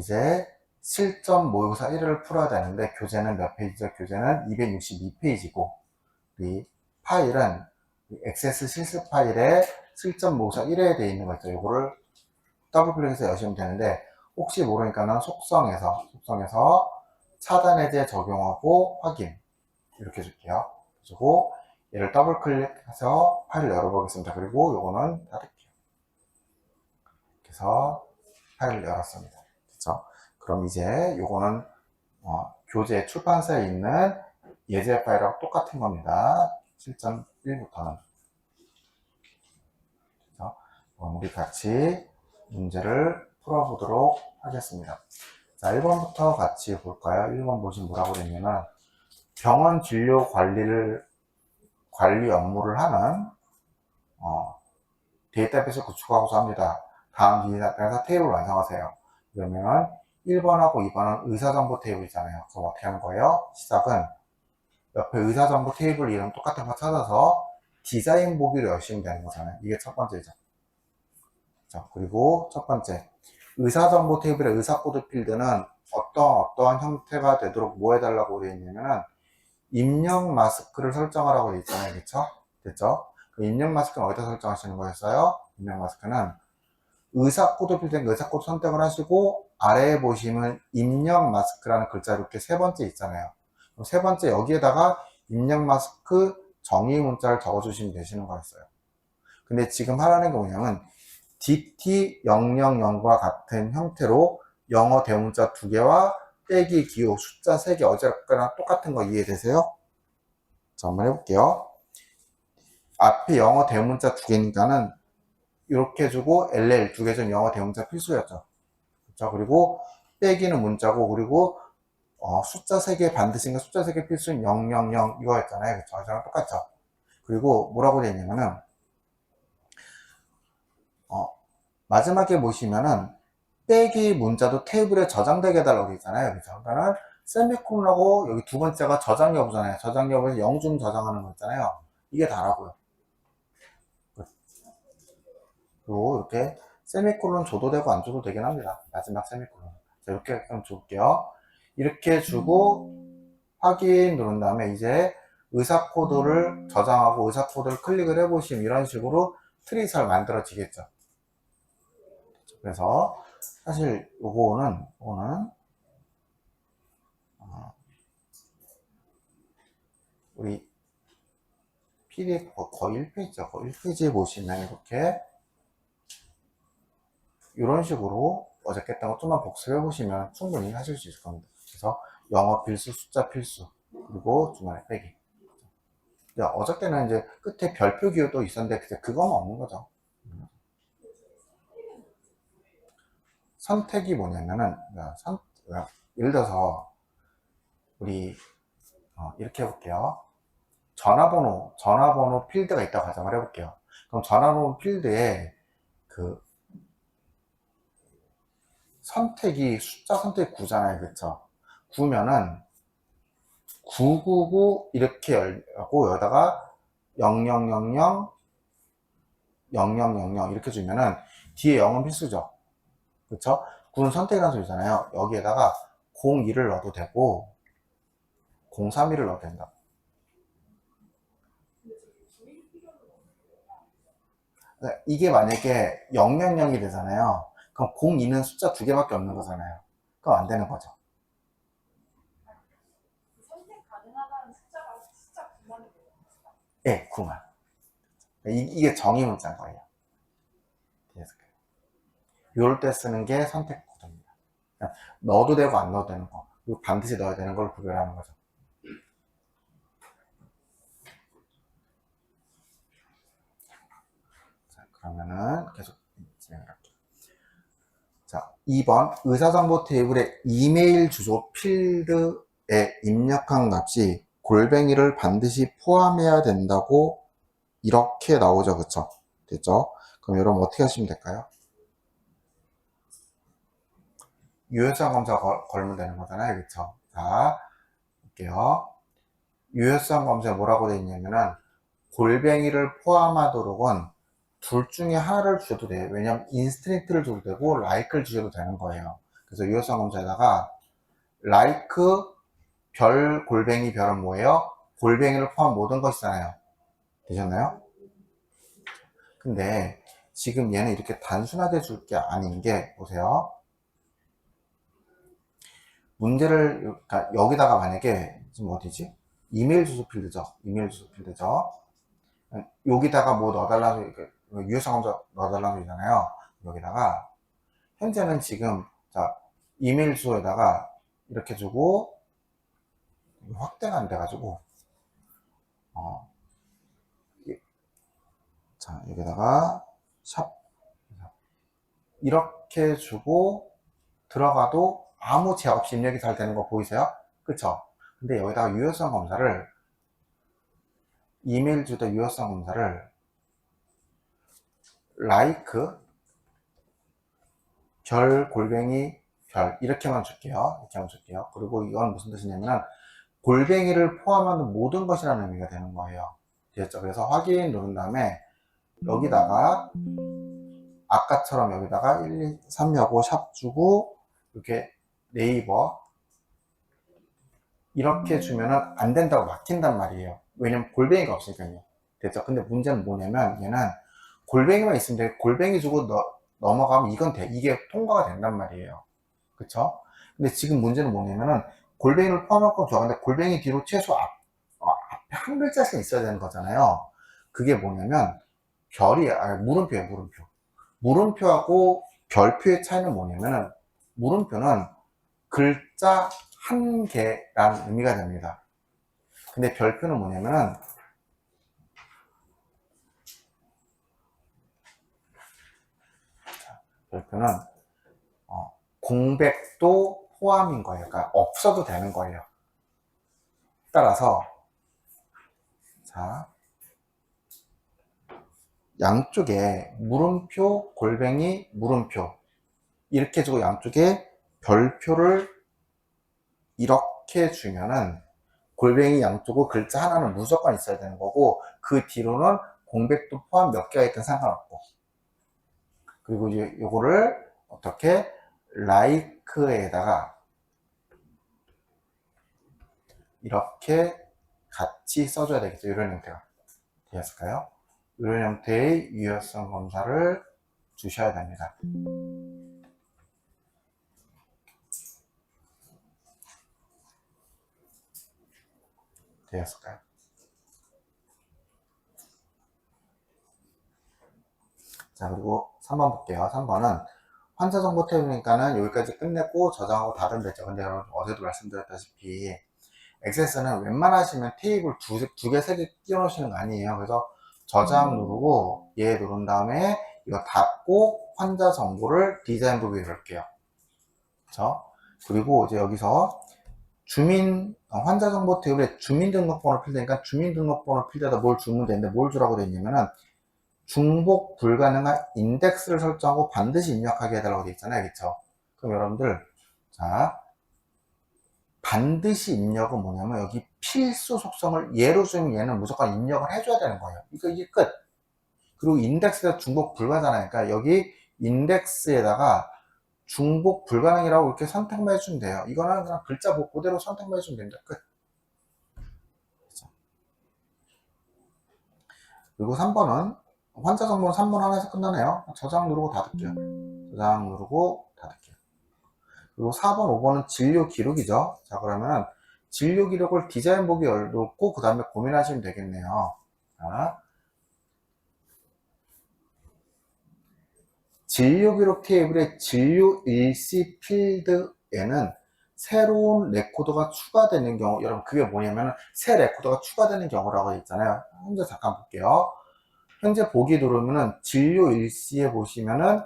이제 실전 모의고사 1회를 풀어야 되는데 교재는 몇 페이지죠? 교재는 262페이지고 이 파일은 액세스 실습 파일에 실전 모의고사 1회에 되어 있는 거 있죠. 이거를 더블 클릭해서 여시면 되는데 혹시 모르니까는 속성에서 차단 해제 적용하고 확인 이렇게 해줄게요. 그리고 얘를 더블 클릭해서 파일을 열어보겠습니다. 그리고 요거는 닫을게요. 그래서 파일을 열었습니다. 그렇죠? 그럼 이제 요거는 교재 출판사에 있는 예제 파일하고 똑같은 겁니다. 실전 1부터는. 그래서 우리 같이 문제를 풀어보도록 하겠습니다. 자, 1번부터 같이 볼까요? 1번 보시면 뭐라고 되냐면 병원 진료 관리 업무를 하는 데이터베이스 구축하고자 합니다. 다음 기사에서 테이블을 완성하세요. 그러면 1번하고 2번은 의사정보 테이블이잖아요. 그럼 어떻게 하는 거예요? 시작은 옆에 의사정보 테이블 이름 똑같은 거 찾아서 디자인 보기를 여시면 되는 거잖아요. 이게 첫 번째죠. 자, 그리고 첫 번째 의사정보 테이블의 의사코드 필드는 어떠한 형태가 되도록 뭐 해달라고 되어 있냐면은 입력 마스크를 설정하라고 되어 있잖아요. 그쵸? 됐죠? 그 입력 마스크는 어디다 설정하시는 거였어요? 입력 마스크는 의사코드 필드인 의사코드 선택을 하시고 아래에 보시면 입력 마스크라는 글자 이렇게 세 번째 있잖아요. 그럼 세 번째 여기에다가 입력 마스크 정의 문자를 적어주시면 되시는 거였어요. 근데 지금 하라는 게 뭐냐면 DT000과 같은 형태로 영어 대문자 2개와 빼기 기호 숫자 3개 어제랑 똑같은 거 이해되세요? 자, 한번 해볼게요. 앞에 영어 대문자 2개니까는 이렇게 해주고 LL 2개 중 영어 대문자 필수였죠. 그렇죠? 그리고 빼기는 문자고 그리고 숫자 3개 반드시인가 숫자 3개 필수인 000 이거였잖아요. 그렇죠? 어제랑 똑같죠? 그리고 뭐라고 되어 있냐면은 마지막에 보시면은 빼기 문자도 테이블에 저장되게 해달라고 되어 있잖아요. 그렇죠? 그러니까 세미콜론하고 여기 두 번째가 저장 여부잖아요. 저장 여부에서 0중 저장하는 거 있잖아요. 이게 다라고요. 그리고 이렇게 세미콜론 줘도 되고 안 줘도 되긴 합니다. 마지막 세미콜론. 자, 이렇게 좀 줄게요. 이렇게 주고 확인 누른 다음에 이제 의사 코드를 저장하고 의사 코드를 클릭을 해보시면 이런 식으로 틀이 잘 만들어지겠죠. 그래서 사실 요거는 우리 PDF 거의 1페이지죠. 거의 1페이지에 보시면 이렇게 이런 식으로 어저께 했던 거 좀만 복습해 보시면 충분히 하실 수 있을 겁니다. 그래서 영어 필수, 숫자 필수, 그리고 중간에 빼기. 어저께는 이제 끝에 별표 기호도 있었는데 그거는 없는 거죠. 선택이 뭐냐면은 예를 들어서 우리 이렇게 해볼게요. 전화번호 필드가 있다고 가정을 해볼게요. 그럼 전화번호 필드에 그 선택이 숫자 선택 9잖아요. 그쵸? 9면은 999 이렇게 열고 여기다가 0000 0000 이렇게 주면은 뒤에 0은 필수죠. 그쵸? 9는 선택이라는 소리잖아요. 여기에다가 02를 넣어도 되고 031을 넣어도 된다. 이게 만약에 000이 되잖아요. 그럼 02는 숫자 2개밖에 없는 거잖아요. 그럼 안 되는 거죠. 선택 가능하다는 숫자가 숫자 9만이 되는 거죠? 네, 9만. 이게 정의 문자인 거예요. 이럴 때 쓰는 게 선택 코드입니다. 넣어도 되고 안 넣어도 되는 거. 그리고 반드시 넣어야 되는 걸 구별하는 거죠. 자, 그러면은 계속 진행할게요. 자, 2번 의사정보 테이블의 이메일 주소 필드에 입력한 값이 골뱅이를 반드시 포함해야 된다고 이렇게 나오죠. 그쵸? 됐죠? 그럼 여러분 어떻게 하시면 될까요? 유효성 검사 걸면 되는 거잖아요. 그쵸? 자, 볼게요. 유효성 검사에 뭐라고 되어 있냐면은 골뱅이를 포함하도록은 둘 중에 하나를 주셔도 돼요. 왜냐면 인스트리트를 줘도 되고 라이크를 주셔도 되는 거예요. 그래서 유효성 검사에다가 like 별 골뱅이 별은 뭐예요? 골뱅이를 포함한 모든 것이잖아요. 되셨나요? 근데 지금 얘는 이렇게 단순화돼 줄 게 아닌 게, 보세요. 문제를, 그러니까 여기다가 만약에, 지금 어디지? 이메일 주소 필드죠. 이메일 주소 필드죠. 여기다가 뭐 넣어달라는, 유효성 검사 넣어달라는 소리잖아요. 여기다가, 현재는 지금, 자, 이메일 주소에다가 이렇게 주고, 확대가 안 돼가지고, 자, 여기다가, 샵, 이렇게 주고, 들어가도 아무 제약 없이 입력이 잘 되는 거 보이세요? 그쵸? 근데 여기다가 유효성 검사를, 이메일 주소 유효성 검사를, like, 별, 골뱅이, 별, 이렇게만 줄게요. 이렇게만 줄게요. 그리고 이건 무슨 뜻이냐면, 골뱅이를 포함하는 모든 것이라는 의미가 되는 거예요. 됐죠? 그래서 확인 누른 다음에, 여기다가, 아까처럼 여기다가 1, 2, 3 여고 샵 주고, 이렇게 네이버, 이렇게 주면은 안 된다고 막힌단 말이에요. 왜냐면 골뱅이가 없으니까요. 됐죠? 근데 문제는 뭐냐면, 얘는 골뱅이만 있으면 돼. 골뱅이 주고 넘어가면 이건 돼. 이게 통과가 된단 말이에요. 그쵸? 근데 지금 문제는 뭐냐면은, 골뱅이를 포함할 건 좋아하는데, 골뱅이 뒤로 최소 앞에 한 글자씩 있어야 되는 거잖아요. 그게 뭐냐면, 물음표예요, 물음표. 물음표하고 별표의 차이는 뭐냐면은, 물음표는 글자 한 개라는 의미가 됩니다. 근데 별표는 뭐냐면은, 별표는 공백도 포함인 거예요. 그러니까 없어도 되는 거예요. 따라서 자, 양쪽에 물음표, 골뱅이, 물음표 이렇게 주고 양쪽에 별표를 이렇게 주면은 골뱅이 양쪽으로 글자 하나는 무조건 있어야 되는 거고, 그 뒤로는 공백도 포함 몇 개가 있든 상관없고, 그리고 이제 요거를 어떻게 like에다가 이렇게 같이 써줘야 되겠죠. 이런 형태가 되었을까요? 이런 형태의 유효성 검사를 주셔야 됩니다. 되었을까요? 자, 그리고 3번 볼게요. 3번은 환자 정보 테이블이니까는 여기까지 끝냈고 저장하고 닫으면 되죠. 근데 여러분 어제도 말씀드렸다시피 엑세스는 웬만하시면 테이블 두 개, 세 개 끼워 놓으시는 거 아니에요. 그래서 저장 누르고 얘 누른 다음에 이거 닫고 환자 정보를 디자인북에 넣을게요. 그쵸? 그리고 이제 여기서 환자 정보 테이블에 주민등록번호 필드니까 주민등록번호 필드에다 뭘 주면 되는데 뭘 주라고 되어 있냐면은 중복 불가능한 인덱스를 설정하고 반드시 입력하게 해달라고 되어 있잖아요. 그쵸? 그럼 여러분들, 자, 반드시 입력은 뭐냐면 여기 필수 속성을 예로 주면 얘는 무조건 입력을 해줘야 되는 거예요. 이게 끝. 그리고 인덱스가 중복 불가잖아요. 그러니까 여기 인덱스에다가 중복 불가능이라고 이렇게 선택만 해주면 돼요. 이거는 그냥 글자 그대로 선택만 해주면 됩니다. 끝. 그리고 3번은 환자 정보는 3번 하나에서 끝나네요. 저장 누르고 닫을게요. 저장 누르고 닫을게요. 그리고 4번, 5번은 진료 기록이죠. 자, 그러면 진료 기록을 디자인 보기 열어놓고 그 다음에 고민하시면 되겠네요. 자, 진료 기록 테이블의 진료 일시 필드에는 새로운 레코더가 추가되는 경우, 여러분 그게 뭐냐면 새 레코더가 추가되는 경우라고 있잖아요. 현재 잠깐 볼게요. 현재 보기 누르면은 진료 일시에 보시면은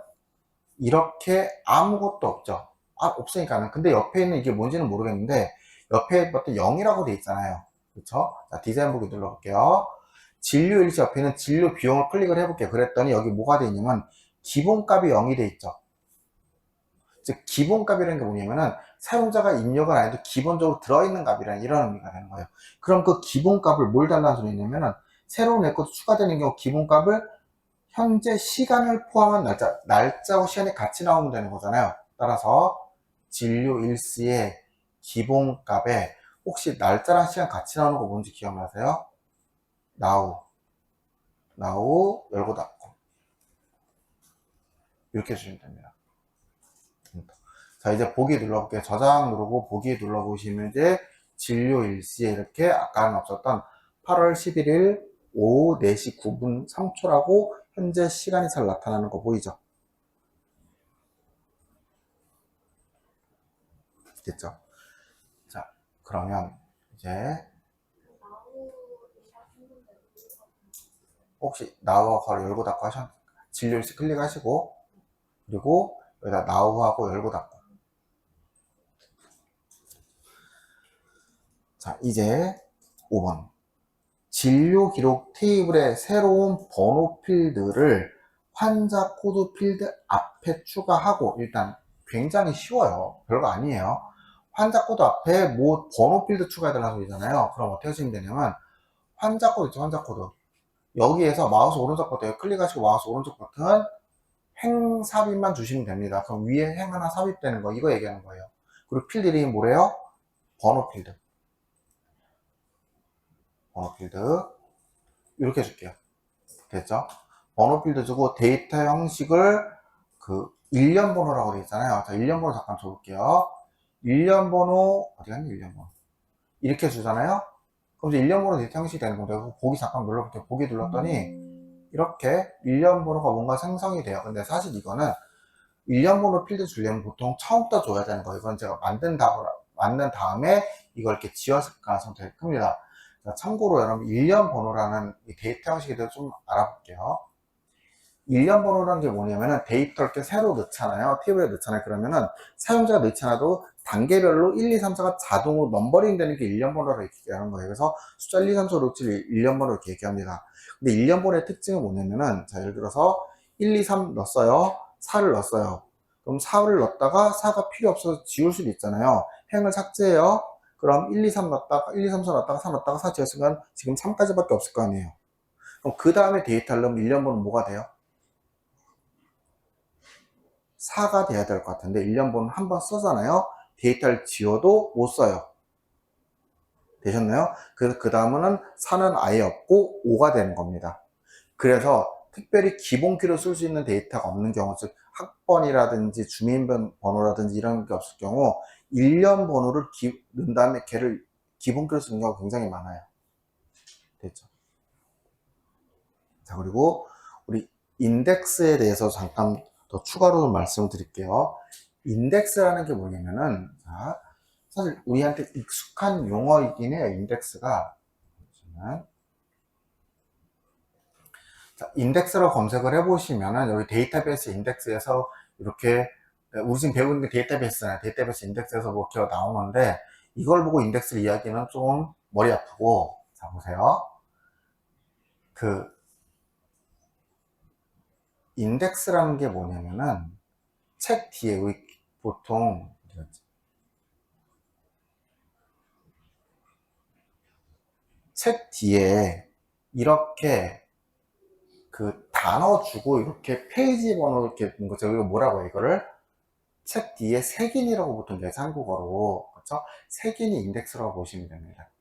이렇게 아무것도 없죠. 없으니까는. 근데 옆에 있는 이게 뭔지는 모르겠는데 옆에 어떤 0이라고 돼 있잖아요. 그쵸? 자, 디자인 보기 눌러볼게요. 진료 일시 옆에는 진료 비용을 클릭을 해볼게요. 그랬더니 여기 뭐가 돼 있냐면 기본값이 0이 돼 있죠. 즉 기본값이라는 게 뭐냐면은 사용자가 입력을 안 해도 기본적으로 들어있는 값이라는 이런 의미가 되는 거예요. 그럼 그 기본값을 뭘 달라는 소리냐면은 새로운 레코드 추가되는 경우 기본값을 현재 시간을 포함한 날짜하고 시간이 같이 나오면 되는 거잖아요. 따라서 진료 일시의 기본값에 혹시 날짜랑 시간 같이 나오는 거 뭔지 기억나세요? now 열고 닫고 이렇게 해주시면 됩니다. 자, 이제 보기 눌러볼게요. 저장 누르고 보기 눌러보시면 이제 진료 일시에 이렇게 아까는 없었던 8월 11일 오후 4시 9분 3초라고 현재 시간이 잘 나타나는 거 보이죠? 됐죠? 자, 그러면 이제 혹시 나우하고 열고 닫고 하셨나요? 진료 일시 클릭하시고 그리고 여기다 나우하고 열고 닫고. 자, 이제 5번. 진료 기록 테이블에 새로운 번호 필드를 환자 코드 필드 앞에 추가하고, 일단 굉장히 쉬워요. 별거 아니에요. 환자 코드 앞에 뭐 번호 필드 추가해달라는 소리잖아요. 그럼 어떻게 하시면 되냐면 환자 코드 있죠, 환자 코드. 여기에서 마우스 오른쪽 버튼 클릭하시고 마우스 오른쪽 버튼 행 삽입만 주시면 됩니다. 그럼 위에 행 하나 삽입되는 거, 이거 얘기하는 거예요. 그리고 필드 이름이 뭐래요? 번호 필드. 번호 필드. 이렇게 해줄게요. 됐죠? 번호 필드 주고 데이터 형식을 그 일련 번호라고 되어 있잖아요. 자, 일련 번호 잠깐 줘볼게요. 일련 번호, 어디 갔니? 일련 번호. 이렇게 주잖아요? 그럼 이제 일련 번호 데이터 형식이 되는 건데, 보기 잠깐 눌러볼게요. 보기 눌렀더니, 이렇게 일련 번호가 뭔가 생성이 돼요. 근데 사실 이거는 일련 번호 필드 주려면 보통 처음부터 줘야 되는 거예요. 이건 제가 만든 다음에 이걸 이렇게 지웠을 가능성이 되게 큽니다. 자, 참고로 여러분, 일련 번호라는 이 데이터 형식에 대해서 좀 알아볼게요. 일련 번호라는 게 뭐냐면은 데이터를 이렇게 새로 넣잖아요. 테이블에 넣잖아요. 그러면은 사용자가 넣지 않아도 단계별로 1, 2, 3, 4가 자동으로 넘버링 되는 게 일련 번호라고 얘기하는 거예요. 그래서 숫자 1, 2, 3, 4, 5, 6, 7 일련 번호로 이렇게 얘기합니다. 근데 일련 번호의 특징은 뭐냐면은, 자, 예를 들어서 1, 2, 3 넣었어요. 4를 넣었어요. 그럼 4를 넣었다가 4가 필요 없어서 지울 수도 있잖아요. 행을 삭제해요. 그럼 1, 2, 3 넣었다가 1, 2, 3, 4 넣었다가 4 넣었다가 4 지웠으면 지금 3까지밖에 없을 거 아니에요. 그럼 그 다음에 데이터를 넣으면 일련 번호는 뭐가 돼요? 4가 돼야 될 것 같은데 1년 번호 한번 써잖아요. 데이터를 지워도 못 써요. 되셨나요? 그래서 그 다음은 4는 아예 없고 5가 되는 겁니다. 그래서 특별히 기본키로 쓸 수 있는 데이터가 없는 경우, 즉 학번이라든지 주민번호라든지 이런 게 없을 경우 1년 번호를 넣은 다음에 걔를 기본키로 쓰는 경우가 굉장히 많아요. 됐죠? 자, 그리고 우리 인덱스에 대해서 잠깐 더 추가로 말씀을 드릴게요. 인덱스라는 게 뭐냐면은, 자, 사실 우리한테 익숙한 용어이긴 해요, 인덱스가. 잠시만. 자, 인덱스로 검색을 해보시면은, 여기 데이터베이스 인덱스에서 이렇게, 우리 지금 배우는 게 데이터베이스잖아요. 데이터베이스 인덱스에서 뭐 이렇게 나오는데, 이걸 보고 인덱스를 이야기하면 좀 머리 아프고, 자, 보세요. 인덱스라는 게 뭐냐면은, 책 뒤에 우리 보통 책 뒤에 이렇게 그 단어 주고 이렇게 페이지 번호 이렇게 있는 거죠. 이거 뭐라고 해요? 이거를 책 뒤에 색인이라고 보통 얘기해서 한국어로, 그렇죠? 색인이 인덱스라고 보시면 됩니다.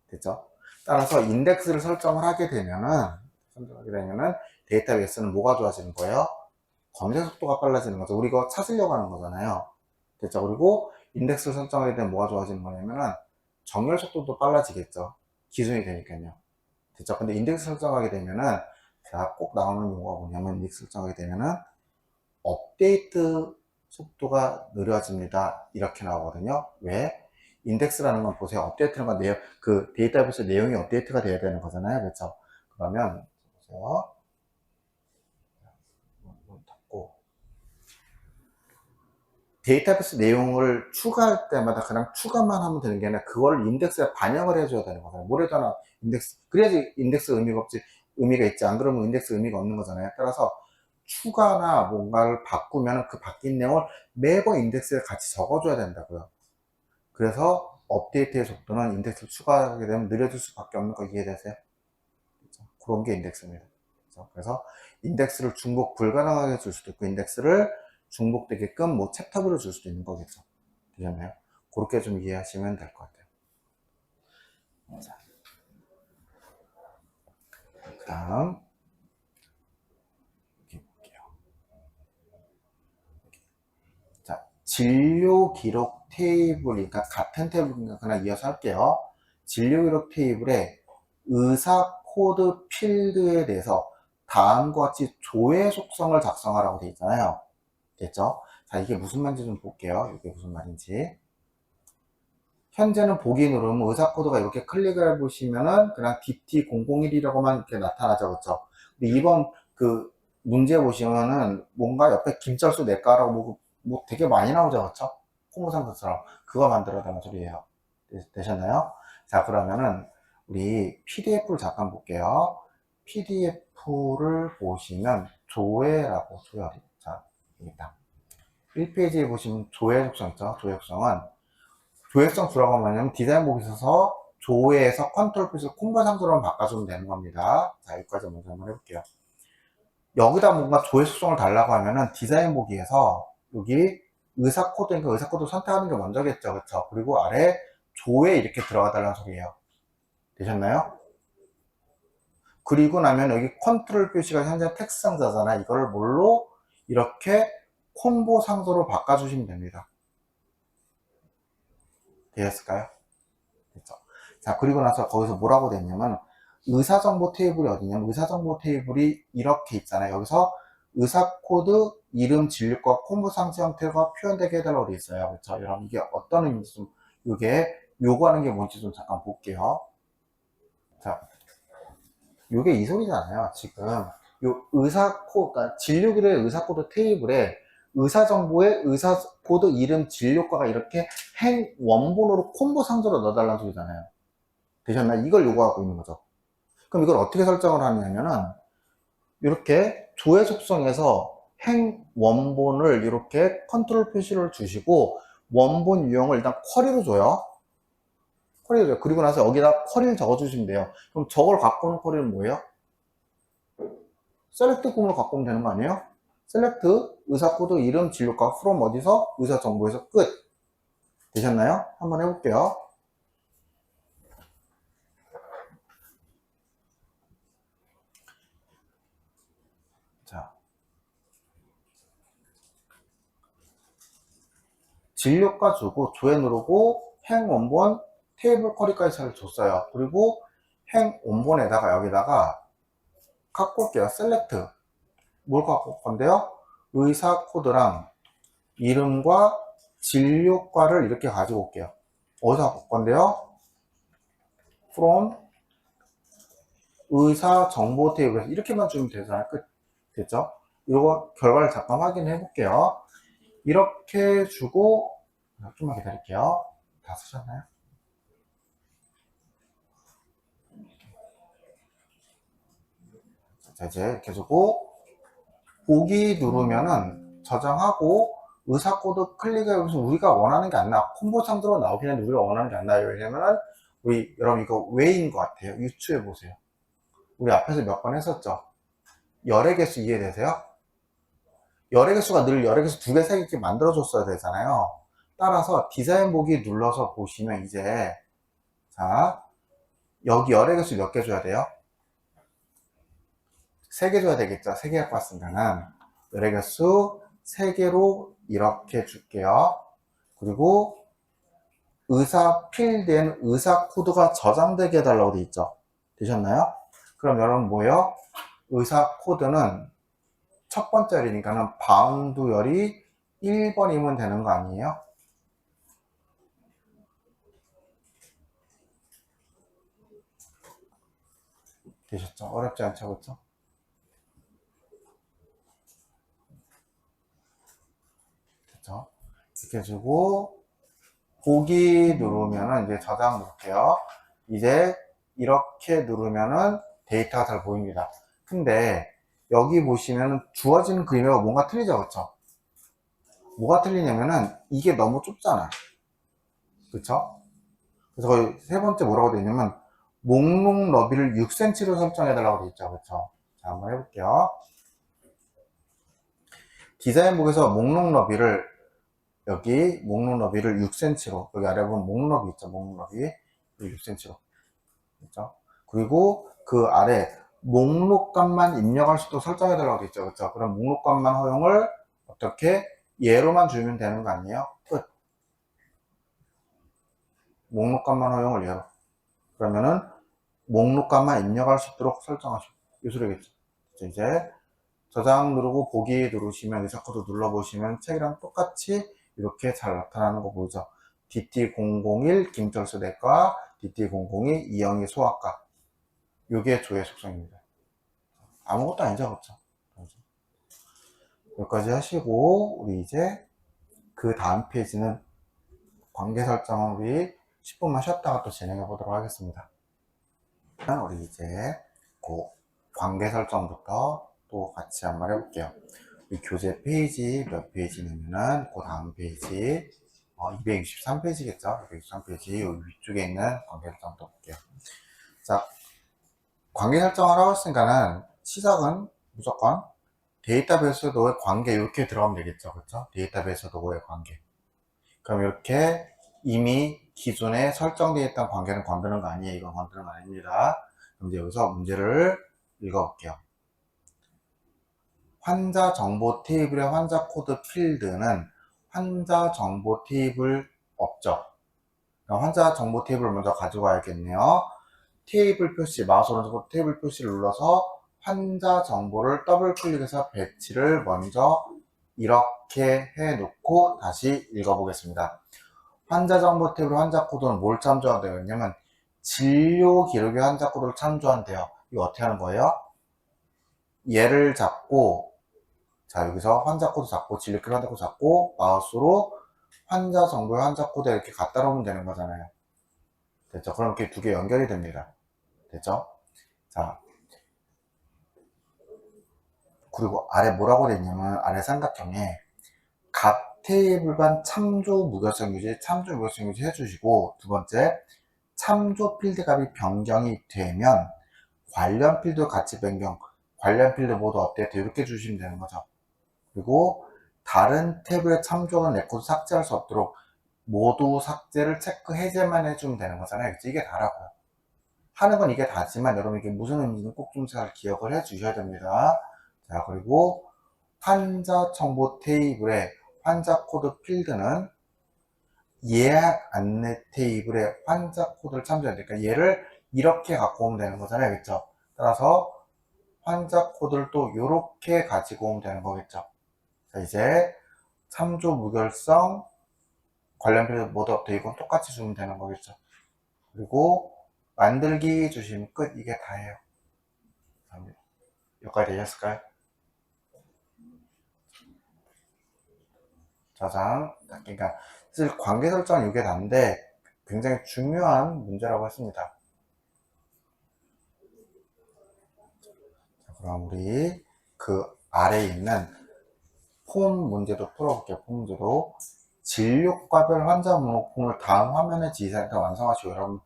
됐죠? 따라서 인덱스를 설정하게 되면은 데이터베이스는 뭐가 좋아지는 거예요? 검색 속도가 빨라지는 거죠. 우리 이거 찾으려고 하는 거잖아요. 됐죠? 그리고 인덱스를 설정하게 되면 뭐가 좋아지는 거냐면은 정렬 속도도 빨라지겠죠. 기준이 되니까요. 됐죠? 근데 인덱스 설정하게 되면은 자, 꼭 나오는 용어가 뭐냐면 인덱스 설정하게 되면은 업데이트 속도가 느려집니다. 이렇게 나오거든요. 왜? 인덱스라는 건 보세요. 업데이트라는 건 그 데이터베이스 내용이 업데이트가 돼야 되는 거잖아요. 그렇죠? 그러면 보세요. 닫고 데이터베이스 내용을 추가할 때마다 그냥 추가만 하면 되는 게 아니라 그걸 인덱스에 반영을 해줘야 되는 거잖아요. 뭐래잖아 인덱스. 그래야지 인덱스 의미가 있지. 안 그러면 인덱스 의미가 없는 거잖아요. 따라서 추가나 뭔가를 바꾸면 그 바뀐 내용을 매번 인덱스에 같이 적어줘야 된다고요. 그래서 업데이트의 속도는 인덱스를 추가하게 되면 느려질 수밖에 없는 거 이해되세요? 그렇죠? 그런 게 인덱스입니다. 그렇죠? 그래서 인덱스를 중복 불가능하게 줄 수도 있고 인덱스를 중복되게끔 뭐 챕터별로 줄 수도 있는 거겠죠. 되셨나요? 그렇게 좀 이해하시면 될 것 같아요. 자, 그 다음 이렇게 볼게요. 자, 진료 기록 테이블이니까 같은 테이블이니까 그냥 이어서 할게요. 진료 기록 테이블에 의사 코드 필드에 대해서 다음과 같이 조회 속성을 작성하라고 되어 있잖아요. 됐죠? 자, 이게 무슨 말인지 좀 볼게요. 이게 무슨 말인지. 현재는 보기 누르면 의사 코드가 이렇게 클릭을 해보시면은 그냥 DT001이라고만 이렇게 나타나죠. 그렇죠? 근데 이번 그 문제 보시면은 뭔가 옆에 김철수 내과라고 뭐 되게 많이 나오죠. 그렇죠? 홍보상처럼 그거 만들어야 되는 소리예요. 되셨나요? 자, 그러면은 우리 PDF를 잠깐 볼게요. PDF를 보시면 조회라고 조회. 자, 여기다. 1페이지에 보시면 조회 속성 있죠? 조회 속성은 조회성 주라고 하면 디자인북에 있어서 조회에서 컨트롤 플러스 콤보 상수로 바꿔주면 되는 겁니다. 자, 여기까지 먼저 한번 해볼게요. 여기다 뭔가 조회 속성을 달라고 하면은 디자인 보기에서 여기 의사 코드니까 의사 코드 선택하는 게 먼저겠죠. 그렇죠? 그리고 아래 조회 이렇게 들어가 달라는 소리예요. 되셨나요? 그리고 나면 여기 컨트롤 표시가 현재 텍스트 상자잖아. 이걸 뭘로 이렇게 콤보 상수로 바꿔주시면 됩니다. 되셨을까요? 됐죠? 자, 그리고 나서 거기서 뭐라고 됐냐면 의사정보 테이블이 어디냐면 의사정보 테이블이 이렇게 있잖아요. 여기서 의사코드, 이름, 진료과 콤보 상세 형태가 표현되게 해달라고 되어 있어요. 그렇죠? 여러분 이게 어떤 의미인지 좀 이게 요구하는 게 뭔지 좀 잠깐 볼게요. 자, 요게 이 소리잖아요. 지금 요 그러니까 진료기의 의사코드 테이블에 의사정보에 의사코드, 이름, 진료과가 이렇게 행 원본으로 콤보 상자로 넣어달라는 소리잖아요. 되셨나요? 이걸 요구하고 있는 거죠. 그럼 이걸 어떻게 설정을 하냐면은 이렇게 조회 속성에서 행 원본을 이렇게 컨트롤 표시를 주시고 원본 유형을 일단 쿼리로 줘요. 쿼리로 줘요. 그리고 나서 여기다 쿼리를 적어주시면 돼요. 그럼 저걸 갖고 오는 쿼리는 뭐예요? 셀렉트 공으로 갖고 오면 되는 거 아니에요? 셀렉트 의사코드 이름 진료과 from 어디서 의사정보에서 끝. 되셨나요? 한번 해볼게요. 자, 진료과 주고 조회 누르고 행 원본 테이블 쿼리까지 잘 줬어요. 그리고 행 원본에다가 여기다가 갖고 올게요. 셀렉트 뭘 갖고 올 건데요? 의사 코드랑 이름과 진료과를 이렇게 가지고 올게요. 어디서 갖고 올 건데요? from 의사 정보 테이블에서 이렇게만 주면 되잖아요. 끝. 됐죠? 이거 결과를 잠깐 확인해 볼게요. 이렇게 주고 좀만 기다릴게요. 다 쓰셨나요? 자, 이제 이렇게 주고 보기 누르면은 저장하고 의사 코드 클릭해서 우리가 원하는 게 안 나와. 콤보 창조로 나오긴 했는데 우리가 원하는 게 안 나와요. 왜냐면은 우리 여러분 이거 왜인 것 같아요. 유추해 보세요. 우리 앞에서 몇 번 했었죠. 열의 개수 이해되세요? 열의 개수가 늘 열의 개수 두 개, 세 개 이렇게 만들어줬어야 되잖아요. 따라서 디자인 보기 눌러서 보시면 이제 자 여기 열의 개수 몇 개 줘야 돼요? 3개 줘야 되겠죠. 3개 갖고 왔으면은 열의 개수 3개로 이렇게 줄게요. 그리고 의사 필드에는 의사 코드가 저장되게 해달라고 되어 있죠. 되셨나요? 그럼 여러분 뭐예요? 의사 코드는 첫 번째 열이니까는 바운드 열이 1번이면 되는 거 아니에요? 되셨죠? 어렵지 않죠? 그렇죠? 됐죠? 이렇게 해주고 보기 누르면은 이제 저장 누를게요. 이제 이렇게 누르면은 데이터가 잘 보입니다. 근데 여기 보시면은 주어지는 그림하고 뭔가 틀리죠, 그렇죠? 뭐가 틀리냐면은 이게 너무 좁잖아, 그렇죠? 그래서 거기 세 번째 뭐라고 되어 있냐면 목록 너비를 6cm로 설정해 달라고 되어 있죠, 그렇죠? 자, 한번 해볼게요. 디자인북에서 목록 너비를 여기 목록 너비를 6cm로, 여기 아래 보면 목록 너비 있죠. 목록 너비 6cm로. 그렇죠? 그리고 그 아래 목록값만 입력할 수 있도록 설정해 달라고 되어 있죠. 그렇죠? 그럼 목록값만 허용을 어떻게 예로만 주면 되는 거 아니에요? 끝. 목록값만 허용을 예로. 그러면은 목록값만 입력할 수 있도록 설정하시고 이 소리겠죠. 이제 저장 누르고 보기 누르시면 의사코드 눌러보시면 책이랑 똑같이 이렇게 잘 나타나는 거 보이죠. DT001 김철수 내과, DT002 이영희 소아과. 요게 조회 속성입니다. 아무것도 아니죠, 그렇죠? 여기까지 하시고 우리 이제 그 다음 페이지는 관계 설정은 우리 10분만 쉬었다가 또 진행해 보도록 하겠습니다. 우리 이제 그 관계 설정부터 또 같이 한번 해볼게요. 이 교재 페이지 몇 페이지냐면은 그 다음 페이지 263페이지겠죠? 263페이지 여기 위쪽에 있는 관계 설정부터 볼게요. 자, 관계 설정을 하고 있으니까는 시작은 무조건 데이터베이스 도어의 관계 이렇게 들어가면 되겠죠, 그렇죠? 데이터베이스 도어의 관계. 그럼 이렇게 이미 기존에 설정되어 있던 관계는 건드는 거 아니에요? 이건 건드는 거 아닙니다. 그럼 이제 여기서 문제를 읽어볼게요. 환자 정보 테이블의 환자 코드 필드는 환자 정보 테이블 업적. 환자 정보 테이블을 먼저 가지고 와야겠네요. 테이블 표시, 마우스 오른쪽 테이블 표시를 눌러서 환자 정보를 더블 클릭해서 배치를 먼저 이렇게 해 놓고 다시 읽어보겠습니다. 환자 정보 테이블 환자 코드는 뭘 참조한대요? 왜냐면 진료 기록의 환자 코드를 참조한대요. 이거 어떻게 하는 거예요? 얘를 잡고, 자, 여기서 환자 코드 잡고, 진료 기록 환자 코드 잡고, 마우스로 환자 정보의 환자 코드에 이렇게 갖다 놓으면 되는 거잖아요. 됐죠? 그럼 이렇게 두 개 연결이 됩니다. 됐죠? 자, 그리고 아래 뭐라고 되어 있냐면, 아래 삼각형에 각 테이블 간 참조 무결성 유지, 참조 무결성 유지 해주시고, 두 번째, 참조 필드 값이 변경이 되면 관련 필드 같이 변경, 관련 필드 모두 업데이트 이렇게 주시면 되는 거죠. 그리고 다른 탭의 참조는 레코드 삭제할 수 없도록 모두 삭제를 체크 해제만 해주면 되는 거잖아요. 그치? 이게 다라고요. 하는 건 이게 다지만 여러분 이게 무슨 의미인지 꼭 좀 잘 기억을 해 주셔야 됩니다. 자, 그리고 환자 정보 테이블의 환자 코드 필드는 예약 안내 테이블의 환자 코드를 참조해야 되니까 얘를 이렇게 갖고 오면 되는 거잖아요. 그렇죠? 따라서 환자 코드를 또 이렇게 가지고 오면 되는 거겠죠. 자, 이제 참조 무결성 관련 필드 모두 업데이트 이건 똑같이 주면 되는 거겠죠. 그리고 만들기 주시면 끝. 이게 다예요. 여기까지 되셨을까요? 저장. 그러니까 사실 관계 설정은 이게 다인데 굉장히 중요한 문제라고 했습니다. 자, 그럼 우리 그 아래에 있는 폼 문제도 풀어볼게요. 폼 문제도 진료과별 환자 목록 폼을 다음 화면에 지시하니까 완성하시고, 여러분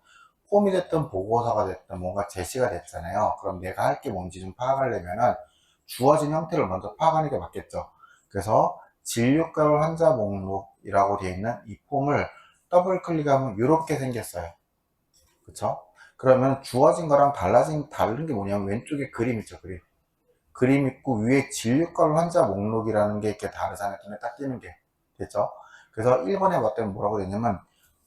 폼이 됐든 보고서가 됐든 뭔가 제시가 됐잖아요. 그럼 내가 할 게 뭔지 좀 파악하려면은 주어진 형태를 먼저 파악하는 게 맞겠죠. 그래서 진료과별 환자 목록이라고 되어 있는 이 폼을 더블 클릭하면 이렇게 생겼어요. 그쵸? 그러면 주어진 거랑 다른 게 뭐냐면 왼쪽에 그림 있죠, 그림 있고 위에 진료과별 환자 목록이라는 게 이렇게 다르잖아요. 눈에 딱 띄는 게. 됐죠? 그래서 1번에 봤더니 뭐라고 되냐면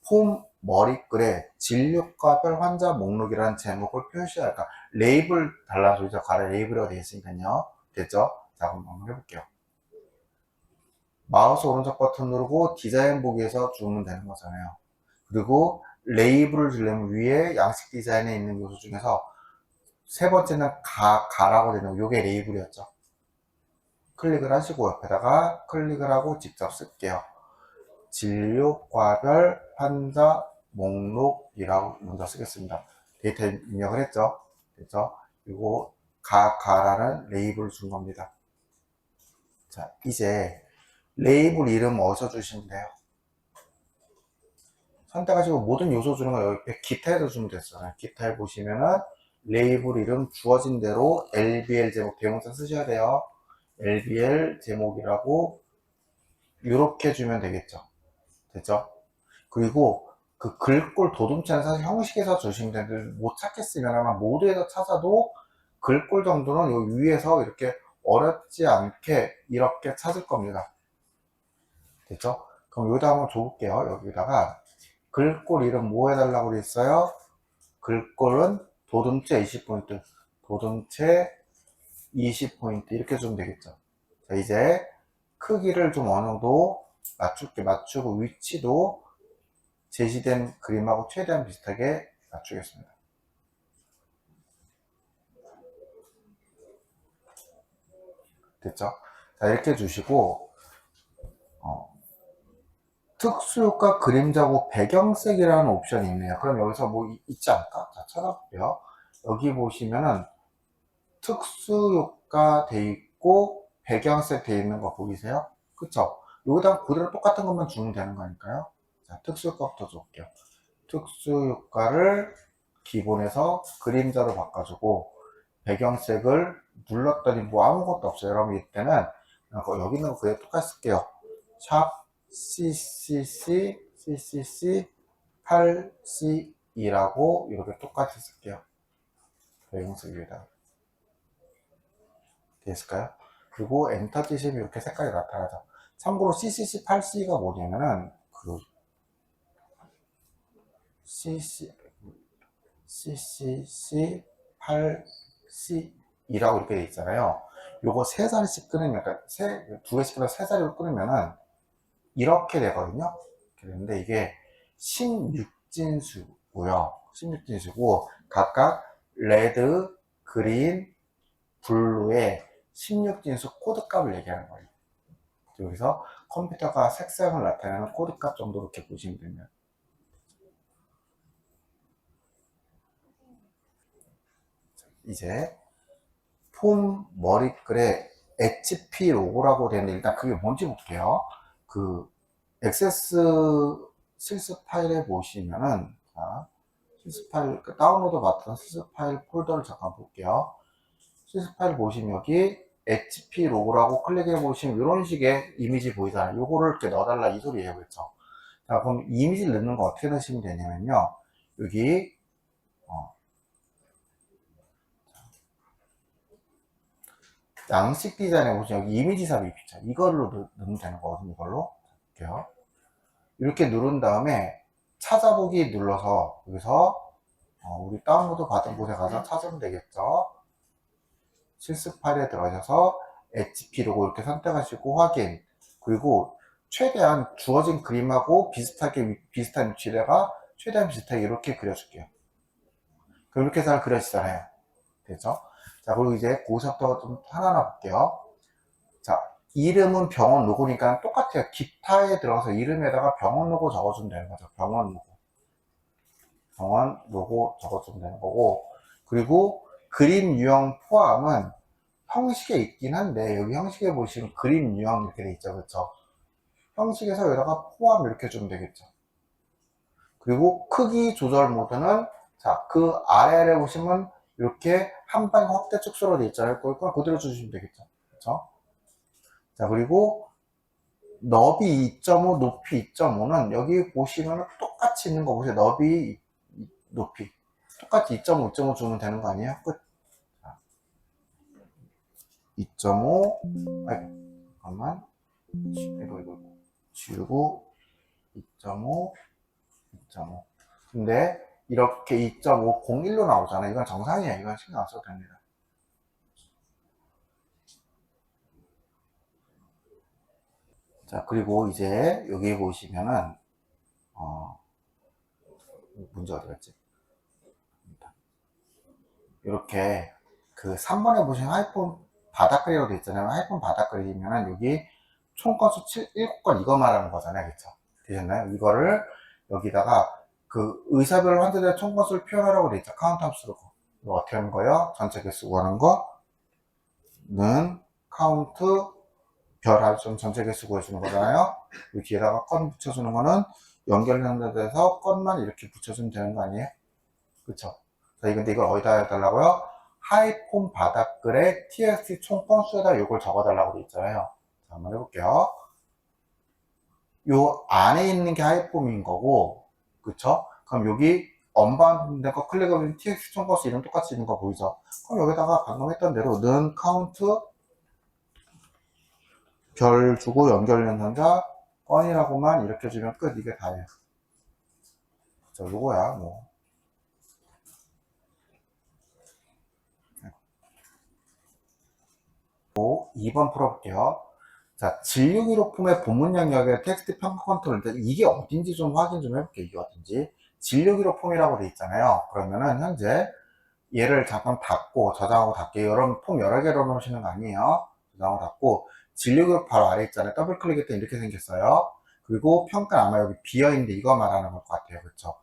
폼 머리글에 진료과별 환자 목록이라는 제목을 표시할까, 레이블 달라는 소리죠. 가래 레이블이라고 되어 있으니까요. 됐죠? 자, 그럼 한번 해볼게요. 마우스 오른쪽 버튼 누르고 디자인 보기에서 주면 되는 거잖아요. 그리고 레이블을 주려면 위에 양식 디자인에 있는 요소 중에서 세 번째는 가라고 되는 요게 레이블이었죠. 클릭을 하시고 옆에다가 클릭을 하고 직접 쓸게요. 진료과별 환자 목록이라고 먼저 쓰겠습니다. 데이터 입력을 했죠. 그래서 이거 가라는 레이블을 준 겁니다. 자, 이제 레이블 이름 어디서 주시면 돼요? 선택하시고 모든 요소 주는 거 여기 기타에서 주면 됐어요. 기타에 보시면은 레이블 이름 주어진 대로 LBL 제목 대명사 쓰셔야 돼요. LBL 제목이라고 이렇게 주면 되겠죠. 됐죠? 그리고 그 글꼴 도둠체는 사실 형식에서 주시면 되는데 못 찾겠으면 아마 모드에서 찾아도 글꼴 정도는 요 위에서 이렇게 어렵지 않게 이렇게 찾을 겁니다. 됐죠? 그럼 여기다 한번 줘볼게요. 여기다가 글꼴 이름 뭐 해달라고 그랬어요? 글꼴은 도둠체 20포인트, 도둠체 20포인트 이렇게 주면 되겠죠. 자, 이제 크기를 좀 어느 정도 맞추고 위치도 제시된 그림하고 최대한 비슷하게 맞추겠습니다. 됐죠? 자, 이렇게 주시고 특수효과 그림자고 배경색이라는 옵션이 있네요. 그럼 여기서 뭐 있지 않을까? 자, 찾아볼게요. 여기 보시면은 특수효과 돼 있고 배경색 돼 있는 거 보이세요? 그쵸? 여기다 그대로 똑같은 것만 주면 되는 거니까요. 자, 특수효과부터 줄게요. 특수효과를 기본에서 그림자로 바꿔주고 배경색을 눌렀더니 뭐 아무것도 없어요. 여러분 이때는 여기 있는 거 그대로 똑같이 쓸게요. 샵 CCC 8C2라고 이렇게 똑같이 쓸게요. 배경색 위에다. 됐을까요? 그리고 엔터 치시면 이렇게 색깔이 나타나죠. 참고로 CCC8C가 뭐냐면은 그 CCC8C이라고 이렇게 돼 있잖아요. 요거 세 자리씩 끊으면, 그러니까 두 개씩 끊어서 세 자리로 끊으면은 이렇게 되거든요. 그런데 이게 16진수고요. 16진수고 각각 레드, 그린, 블루의 16진수 코드값을 얘기하는 거예요. 여기서 컴퓨터가 색상을 나타내는 코드값 정도 이렇게 보시면 됩니다. 이제 폼 머리글에 HP 로고라고 되는데 일단 그게 뭔지 볼게요. 그 액세스 실습 파일에 보시면은 자, 실습 파일 다운로드 받던 실습 파일 폴더를 잠깐 볼게요. 실습 파일 보시면 여기 HP 로고라고 클릭해 보시면 이런 식의 이미지 보이잖아요. 요거를 이렇게 넣어달라 이 소리예요. 그렇죠? 자, 그럼 이미지를 넣는 거 어떻게 넣으시면 되냐면요. 여기 양식 디자인에 보시면 여기 이미지 삽입 있죠. 이걸로 넣으면 되는 거거든요. 이걸로 볼게요. 이렇게 누른 다음에 찾아보기 눌러서 여기서 우리 다운로드 받은 곳에 가서 찾으면 되겠죠. 실습 파일에 들어가셔서 HP 로고 이렇게 선택하시고 확인. 그리고 최대한 주어진 그림하고 비슷한 위치에다가 최대한 비슷하게 이렇게 그려줄게요. 그럼 이렇게 잘 그려지잖아요. 됐죠? 자, 그리고 이제 고속도가 좀 하나하나 볼게요. 자, 이름은 병원 로고니까 똑같아요. 기타에 들어가서 이름에다가 병원 로고 적어주면 되는 거죠. 병원 로고. 병원 로고 적어주면 되는 거고. 그리고 그림 유형 포함은 형식에 있긴 한데, 여기 형식에 보시면 그림 유형 이렇게 돼 있죠. 그쵸? 형식에서 여기다가 포함 이렇게 주면 되겠죠. 그리고 크기 조절 모드는 자, 그 아래에 보시면 이렇게 한방 확대 축소로 돼 있잖아요. 그걸 그대로 주시면 되겠죠. 그쵸? 자, 그리고 너비 2.5, 높이 2.5는 여기 보시면 똑같이 있는 거 보세요. 너비, 높이. 똑같이 2.5, 2.5 주면 되는 거 아니에요? 끝. 2.5, 아이고, 잠깐만. 이거. 지우고, 2.5, 2.5. 근데, 이렇게 2.501로 나오잖아요. 이건 정상이에요. 이건 신경 안 써도 됩니다. 자, 그리고 이제 여기 보시면은, 문제 어디 갔지? 이렇게 그 3번에 보시면 하이폰 바닥그리로 되어 있잖아요. 하이폰 바닥그리면은 여기 총 건수 7건 이거 말하는 거잖아요. 그쵸? 되셨나요? 이거를 여기다가 그 의사별 환자들의 총 건수를 표현하라고 되어 있죠. 카운트 함수로. 이거 어떻게 하는 거예요? 전체 개수 구하는 거는 카운트 별좀 전체 개수 구해주는 거잖아요. 이 뒤에다가 건 붙여주는 거는 연결연결돼서 건만 이렇게 붙여주면 되는 거 아니에요? 그쵸? 자, 근데 이걸 어디다 해달라고요? 하이폰 바닥글에 txt 총 건수에다 이걸 적어달라고 돼 있잖아요. 자, 한번 해볼게요. 요 안에 있는 게 하이폼인 거고, 그쵸? 그럼 여기 언바운드 거 클릭하면 tx 총거스 이름 똑같이 있는 거 보이죠? 그럼 여기다가 방금 했던 대로 는 카운트 별 주고 연결 연산자 건이라고만 이렇게 주면 끝. 이게 다예요. 저 요거야 뭐. 2번 풀어볼게요. 자, 진료 기록 폼의 본문 영역의 텍스트 평가 컨트롤인데 이게 어딘지 좀 확인 좀 해볼게요. 이게 어딘지. 진료 기록 폼이라고 돼 있잖아요. 그러면은 현재 얘를 잠깐 닫고 저장하고 닫게요. 여러분 폼 여러 개로 넣으시는 거 아니에요. 저장하고 닫고 진료 기록 바로 아래 있잖아요. 더블 클릭했더니 이렇게 생겼어요. 그리고 평가 아마 여기 비어있는데 이거 말하는 것 같아요. 그렇죠?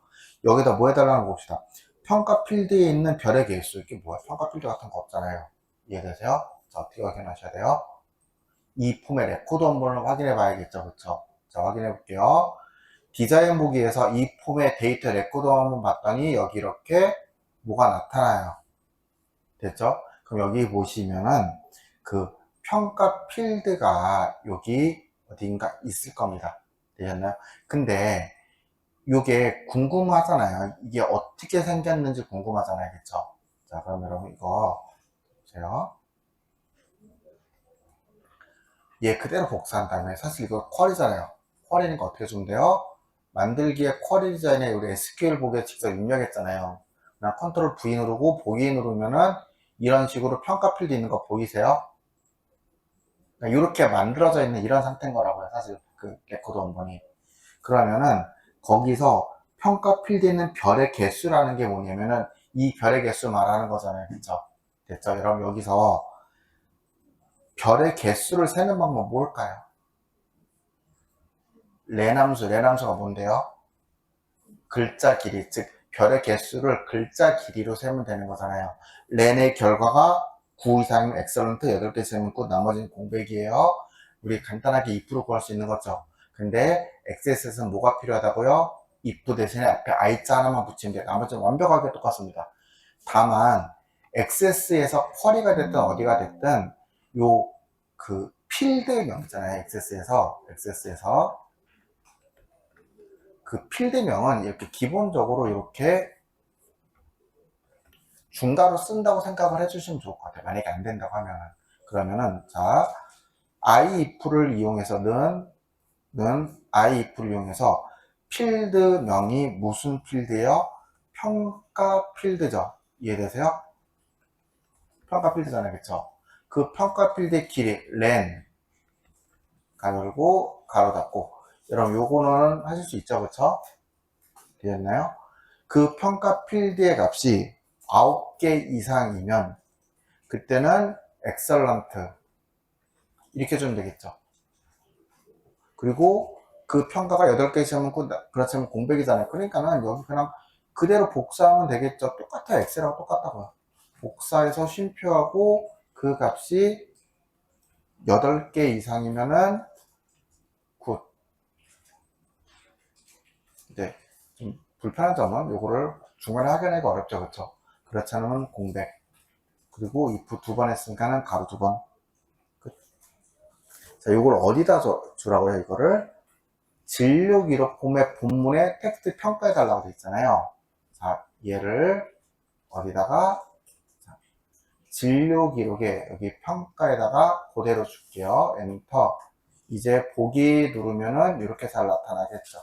여기다 뭐 해달라는 거 봅시다. 평가 필드에 있는 별의 개수. 이게 뭐야? 평가 필드 같은 거 없잖아요. 이해되세요? 자, 어떻게 확인하셔야 돼요? 이 폼의 레코드 원본을 확인해 봐야겠죠. 그쵸? 자, 확인해 볼게요. 디자인 보기에서 이 폼의 데이터 레코드 원본 봤더니 여기 이렇게 뭐가 나타나요. 됐죠? 그럼 여기 보시면은 그 평가 필드가 여기 어딘가 있을 겁니다. 되셨나요? 근데 이게 궁금하잖아요. 이게 어떻게 생겼는지 궁금하잖아요. 그쵸? 자, 그럼 여러분 이거 보세요. 얘 그대로 복사한 다음에 사실 이거 쿼리잖아요. 쿼리니까 어떻게 주면 돼요? 만들기에 쿼리 디자인에 우리 SQL 보기에 직접 입력했잖아요. 그냥 컨트롤 V 누르고 보기 누르면은 이런 식으로 평가 필드 있는 거 보이세요? 이렇게 만들어져 있는 이런 상태인 거라고요. 사실 그 레코드 원본이. 그러면은 거기서 평가 필드에 있는 별의 개수라는 게 뭐냐면은 이 별의 개수 말하는 거잖아요. 그쵸? 됐죠? 여러분 여기서 별의 개수를 세는 방법 뭘까요? 레남수가 뭔데요? 글자 길이, 즉 별의 개수를 글자 길이로 세면 되는 거잖아요. 렌의 결과가 9 이상이면 엑셀런트, 8개 세면 끝, 나머지는 공백이에요. 우리 간단하게 if로 구할 수 있는 거죠. 근데 XSS는 뭐가 필요하다고요? if 대신에 앞에 I자 하나만 붙이면 돼요. 나머지는 완벽하게 똑같습니다. 다만 XS에서 쿼리가 됐든 어디가 됐든 요 그 필드명 있잖아요. XS에서 그 필드명은 이렇게 기본적으로 이렇게 중괄호 쓴다고 생각을 해주시면 좋을 것 같아요. 만약에 안 된다고 하면은. 그러면은, 자, if를 이용해서 if를 이용해서 필드명이 무슨 필드예요? 평가 필드죠. 이해되세요? 평가 필드잖아요. 그쵸? 그 평가 필드의 길이, len, 가로 열고, 가로 닫고. 여러분, 요거는 하실 수 있죠. 그쵸? 되셨나요? 그 평가 필드의 값이 9개 이상이면 그때는 excellent 이렇게 주면 되겠죠. 그리고 그 평가가 8개 이상이면 그렇지만 공백이잖아요. 그러니까는 여기 그냥 그대로 복사하면 되겠죠. 똑같아요. 엑셀하고 똑같다고요. 복사해서 쉼표하고 그 값이 8개 이상이면은 굿. 이제 좀 불편한 점은 요거를 중간에 확인하기가 어렵죠. 그렇죠? 그렇지 않으면 공백. 그리고 if 2번 했으니까는 가로 2번. 끝. 자, 이걸 어디다 주라고요? 이거를 진료 기록 폼의 본문에 텍스트 평가해 달라고 돼 있잖아요. 자, 얘를 어디다가 자, 진료 기록에 여기 평가에다가 그대로 줄게요. 엔터. 이제 보기 누르면은 이렇게 잘 나타나겠죠.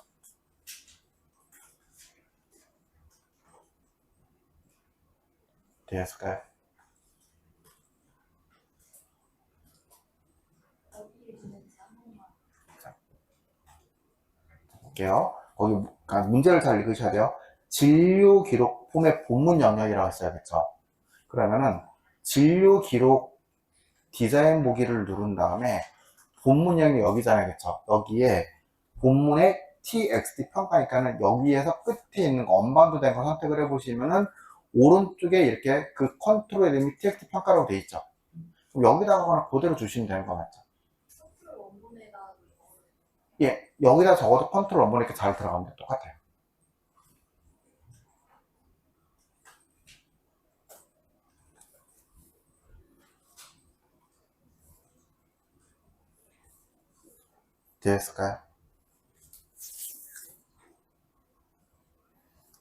되었을까요? 볼게요. 거기 문제를 잘 읽으셔야 돼요. 진료 기록 폼의 본문 영역이라고 했어야겠죠. 그러면은 진료 기록 디자인 보기를 누른 다음에 본문 영역 여기잖아요. 그쵸? 여기에 본문의 txt 평가니까는 여기에서 끝에 있는 거 언바운드 된 거 선택을 해보시면은 오른쪽에 이렇게 그 컨트롤 이름이 txt 평가라고 돼 있죠. 그럼 여기다가 그냥 그대로 주시면 되는 거 맞죠? 컨트롤 원본에다 예, 여기다 적어도 컨트롤 원본 이렇게 잘 들어가면 똑같아요. 됐을까요?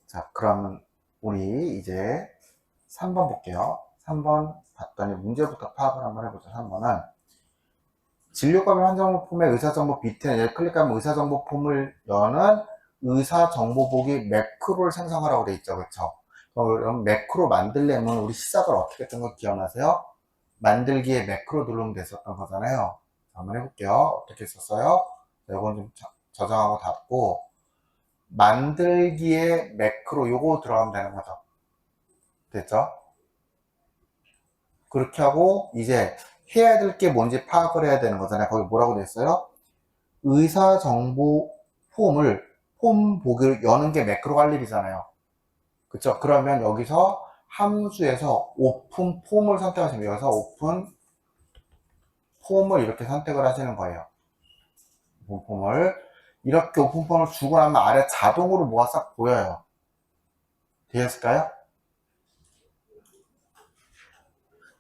자, 그러면 우리 이제 3번 볼게요. 3번 봤더니 문제부터 파악을 한번 해보죠. 3번은 진료과별 환자정보 폼의 의사정보 BTN, 얘를 클릭하면 의사정보 폼을 여는 의사정보 보기 매크로를 생성하라고 돼 있죠. 그쵸? 그럼 매크로 만들려면 우리 시작을 어떻게 했던 거 기억나세요? 만들기에 매크로 누르면 됐었던 거잖아요. 한번 해볼게요. 어떻게 했었어요? 이건 좀 저장하고 닫고, 만들기에 매크로 요거 들어가면 되는 거죠. 됐죠? 그렇게 하고 이제 해야 될 게 뭔지 파악을 해야 되는 거잖아요. 거기 뭐라고 돼 있어요? 의사 정보 폼을 폼 보기를 여는 게 매크로 할 일이잖아요. 그쵸? 그러면 여기서 함수에서 오픈 폼을 선택하시면 여기서 오픈 폼을 이렇게 선택을 하시는 거예요. 오픈 폼을 이렇게 오픈 폼을 주고 나면 아래 자동으로 뭐가 싹 보여요. 되셨을까요?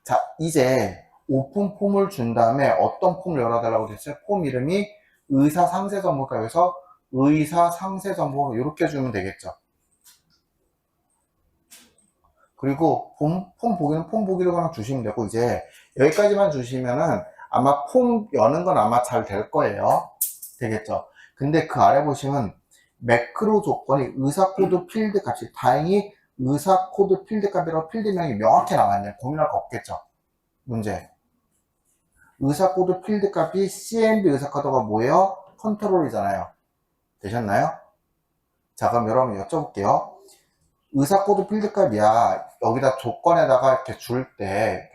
자, 이제 오픈 폼을 준 다음에 어떤 폼을 열어달라고 됐어요? 폼 이름이 의사 상세 정보가 여기서 의사 상세 정보 이렇게 주면 되겠죠. 그리고 폼 보기는 폼 보기를 그냥 주시면 되고, 이제 여기까지만 주시면은 아마 폼 여는 건 아마 잘 될 거예요. 되겠죠. 근데 그 아래 보시면 매크로 조건이 의사 코드 필드 값이, 다행히 의사 코드 필드 값이라고 필드명이 명확히 나왔네요. 고민할 거 없겠죠. 문제. 의사 코드 필드 값이 CMB 의사 코드가 뭐예요? 컨트롤이잖아요. 되셨나요? 자, 그럼 여러분 여쭤볼게요. 의사 코드 필드 값이야. 여기다 조건에다가 이렇게 줄 때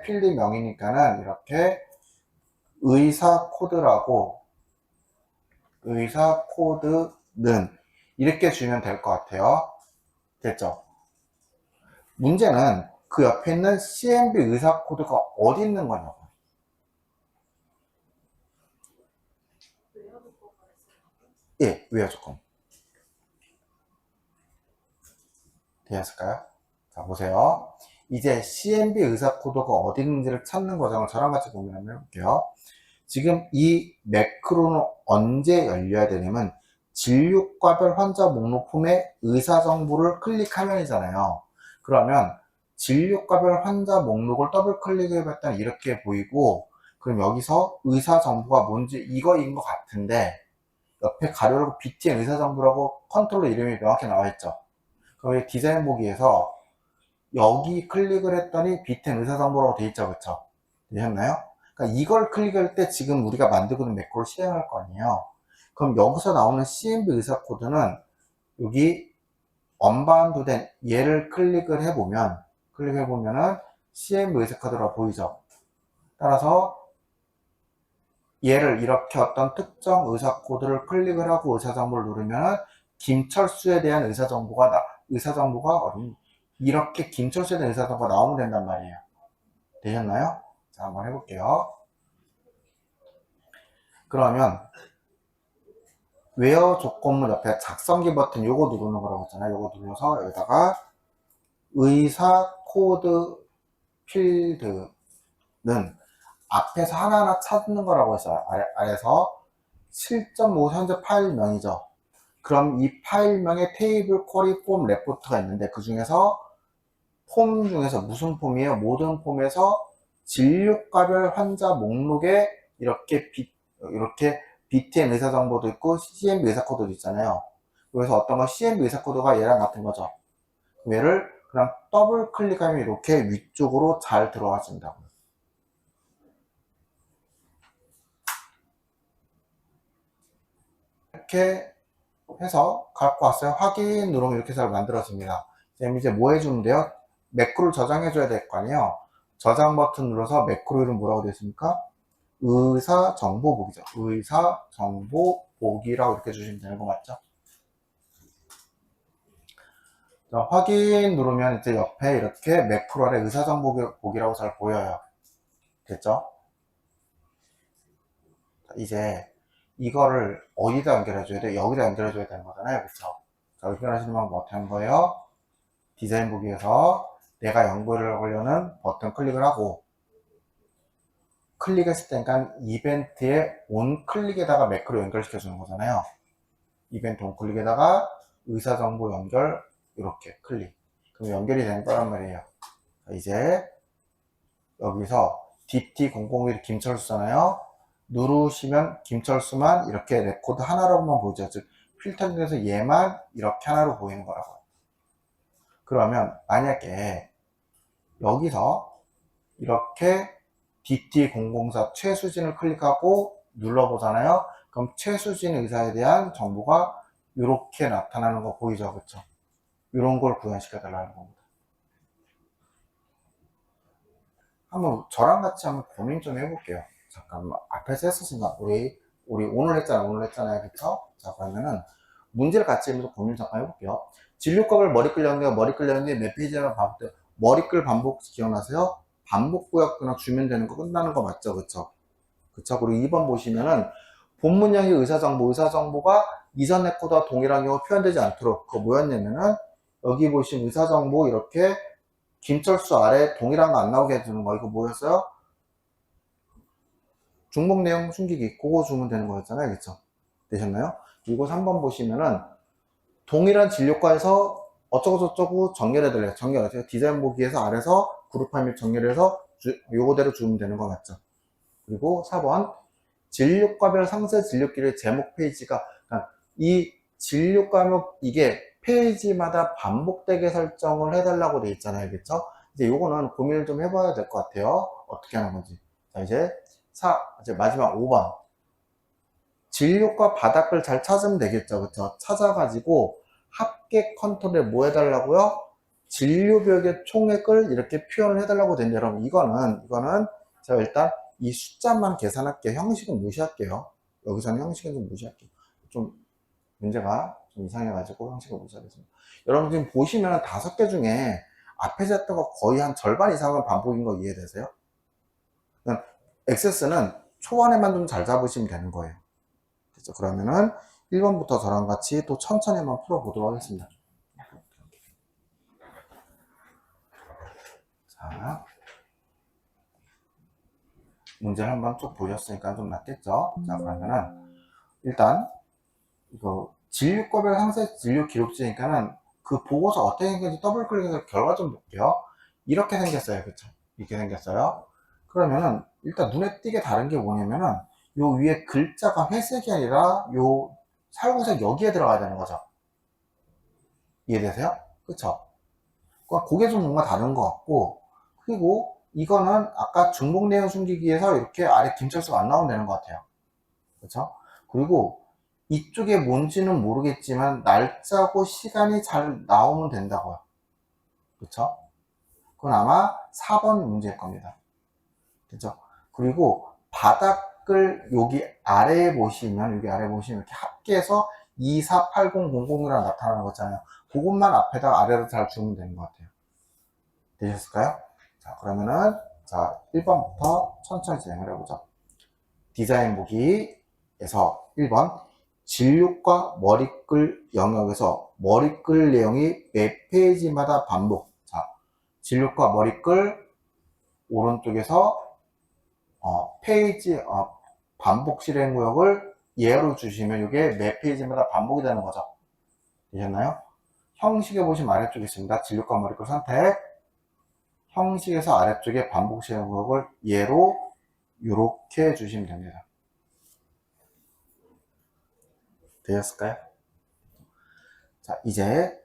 필드명이니까는 이렇게 의사 코드라고, 의사 코드는 이렇게 주면 될 것 같아요. 됐죠? 문제는 그 옆에 있는 CMB 의사 코드가 어디 있는 거냐고. 예, 외화 조건. 되었을까요? 자, 보세요. 이제 CMB 의사 코드가 어디 있는지를 찾는 과정을 저랑 같이 고민을 해볼게요. 지금 이 매크로는 언제 열려야 되냐면 진료과별 환자 목록 폼에 의사 정보를 클릭하면이잖아요. 그러면 진료과별 환자 목록을 더블 클릭해 봤더니 이렇게 보이고, 그럼 여기서 의사 정보가 뭔지 이거인 것 같은데 옆에 가로로 BTN 의사 정보라고 컨트롤러 이름이 명확히 나와 있죠. 그럼 이 디자인 보기에서 여기 클릭을 했더니 BTN 의사 정보라고 돼 있죠. 그쵸? 되셨나요? 그러니까 이걸 클릭할 때 지금 우리가 만들고 있는 매크로를 실행할 거 아니에요. 그럼 여기서 나오는 CMB 의사 코드는 여기 언바운드된 얘를 클릭해보면은 CMB 의사 코드가 보이죠. 따라서 얘를 이렇게 어떤 특정 의사 코드를 클릭을 하고 의사 정보를 누르면은 김철수에 대한 의사 정보가 이렇게 김철수에 대한 의사 정보가 나오면 된단 말이에요. 되셨나요? 자, 한번 해볼게요. 그러면 웨어 조건문 옆에 작성기 버튼 요거 누르는 거라고 했잖아요. 요거 눌러서 여기다가 의사 코드 필드는 앞에서 하나하나 찾는 거라고 했어요. 아래서 7.5 현재 파일명이죠. 그럼 이 파일명에 테이블 쿼리 폼 레포트가 있는데 그 중에서 폼 중에서 무슨 폼이에요? 모든 폼에서 진료과별 환자 목록에 이렇게 BTN 의사 정보도 있고 CMB 의사 코드도 있잖아요. 그래서 어떤 건 CMB 의사 코드가 얘랑 같은 거죠. 얘를 그냥 더블 클릭하면 이렇게 위쪽으로 잘 들어와 준다고. 이렇게 해서 갖고 왔어요. 확인 누르면 이렇게 잘 만들어집니다. 그럼 이제 뭐 해주면 돼요? 매크로를 저장해 줘야 될 거 아니에요. 저장 버튼 눌러서 매크로 이름 뭐라고 되어 있습니까? 의사 정보 보기죠. 의사 정보 보기라고 이렇게 주시면 되는 거 맞죠? 자, 확인 누르면 이제 옆에 이렇게 매크로 아래 의사 정보 보기라고 잘 보여요. 됐죠? 자, 이제 이거를 어디다 연결해 줘야 돼? 여기다 연결해 줘야 되는 거잖아요. 그쵸? 자, 연결하시는 방법 어떻게 하는 거예요? 디자인 보기에서 내가 연결을 하려는 버튼 클릭을 하고, 클릭했을 때니까 이벤트에 온 클릭에다가 매크로 연결시켜 주는 거잖아요. 이벤트 온 클릭에다가 의사정보 연결 이렇게 클릭. 그럼 연결이 되는 거란 말이에요. 자, 이제 여기서 DT001 김철수잖아요. 누르시면 김철수만 이렇게 레코드 하나로만 보이죠. 즉 필터링에서 얘만 이렇게 하나로 보이는 거라고요. 그러면 만약에 여기서 이렇게 DT004 최수진을 클릭하고 눌러보잖아요. 그럼 최수진 의사에 대한 정보가 이렇게 나타나는 거 보이죠? 그쵸? 이런 걸 구현시켜 달라는 겁니다. 한번 저랑 같이 한번 고민 좀 해볼게요. 잠깐만, 앞에서 했었으니까 우리 오늘 했잖아요. 그쵸? 자, 그러면은 문제를 같이 하면서 고민 잠깐 해볼게요. 진료값을 머리 끌렸는데 몇 페이지나 반복, 머리 끌 반복 기억나세요? 반복 구역 그냥 주면 되는 거 끝나는 거 맞죠? 그쵸? 그쵸? 그리고 2번 보시면은 본문형의 의사정보가 이전 레코드와 동일한 경우 표현되지 않도록 그거 뭐였냐면은 여기 보신 의사정보 이렇게 김철수 아래 동일한 거 안 나오게 해주는 거 이거 뭐였어요? 중복 내용 숨기기 그거 주면 되는 거였잖아요. 그쵸? 되셨나요? 그리고 3번 보시면은 동일한 진료과에서 어쩌고저쩌고 정렬해달래요. 정렬하세요. 디자인 보기에서 아래서 그룹 파일 정렬해서 요거대로 주면 되는 거 맞죠? 그리고 4번 진료과별 상세 진료기를 제목 페이지가 그러니까 이 진료과목 이게 페이지마다 반복되게 설정을 해달라고 돼 있잖아요. 그쵸? 이제 요거는 고민을 좀 해봐야 될 것 같아요. 어떻게 하는 건지. 자, 이제 마지막 5번. 진료과 바닥을 잘 찾으면 되겠죠. 그쵸? 찾아가지고 합계 컨트롤에 뭐 해달라고요? 진료벽의 총액을 이렇게 표현을 해달라고 되는데 여러분 이거는 제가 일단 이 숫자만 계산할게요. 형식은 무시할게요. 여기서는 형식은 좀 무시할게요. 좀 문제가 좀 이상해가지고 형식을 무시하겠습니다. 여러분 지금 보시면 5개 중에 앞에 잤던 거 거의 한 절반 이상은 반복인 거 이해되세요? 액세스는 초반에만 좀 잘 잡으시면 되는 거예요. 그렇죠? 그러면은 1번부터 저랑 같이 또 천천히 한번 풀어보도록 하겠습니다. 자, 문제를 한번 쭉 보셨으니까 좀 낫겠죠? 자, 그러면은 일단 이거 진료과별 상세 진료 기록지니까는 그 보고서 어떻게 생겼는지 더블 클릭해서 결과 좀 볼게요. 이렇게 생겼어요. 그쵸? 이렇게 생겼어요. 그러면은 일단 눈에 띄게 다른 게 뭐냐면은 요 위에 글자가 회색이 아니라 요 살구색 여기에 들어가야 되는 거죠. 이해되세요? 그쵸? 그러니까 그게 좀 뭔가 다른 것 같고, 그리고 이거는 아까 중복 내용 숨기기에서 이렇게 아래 김철수가 안 나오면 되는 것 같아요. 그쵸? 그리고 이쪽에 뭔지는 모르겠지만 날짜고 시간이 잘 나오면 된다고요. 그쵸? 그건 아마 4번 문제일 겁니다. 그죠? 그리고 바닥을 여기 아래에 보시면 이렇게 합계해서 248000이라 나타나는 거 있잖아요. 그것만 앞에다 아래로 잘 주면 되는 것 같아요. 되셨을까요? 자, 그러면은, 자, 1번부터 천천히 진행을 해보죠. 디자인 보기에서 1번, 진료과 머리끌 영역에서 머리끌 내용이 몇 페이지마다 반복. 자, 진료과 머리끌 오른쪽에서 페이지 반복 실행 구역을 예로 주시면 이게 몇 페이지마다 반복이 되는 거죠. 되셨나요? 형식에 보시면 아래쪽에 있습니다. 진료과 머리끌 선택. 형식에서 아래쪽에 반복 실행 구역을 예로 이렇게 해주시면 됩니다. 되셨을까요? 자, 이제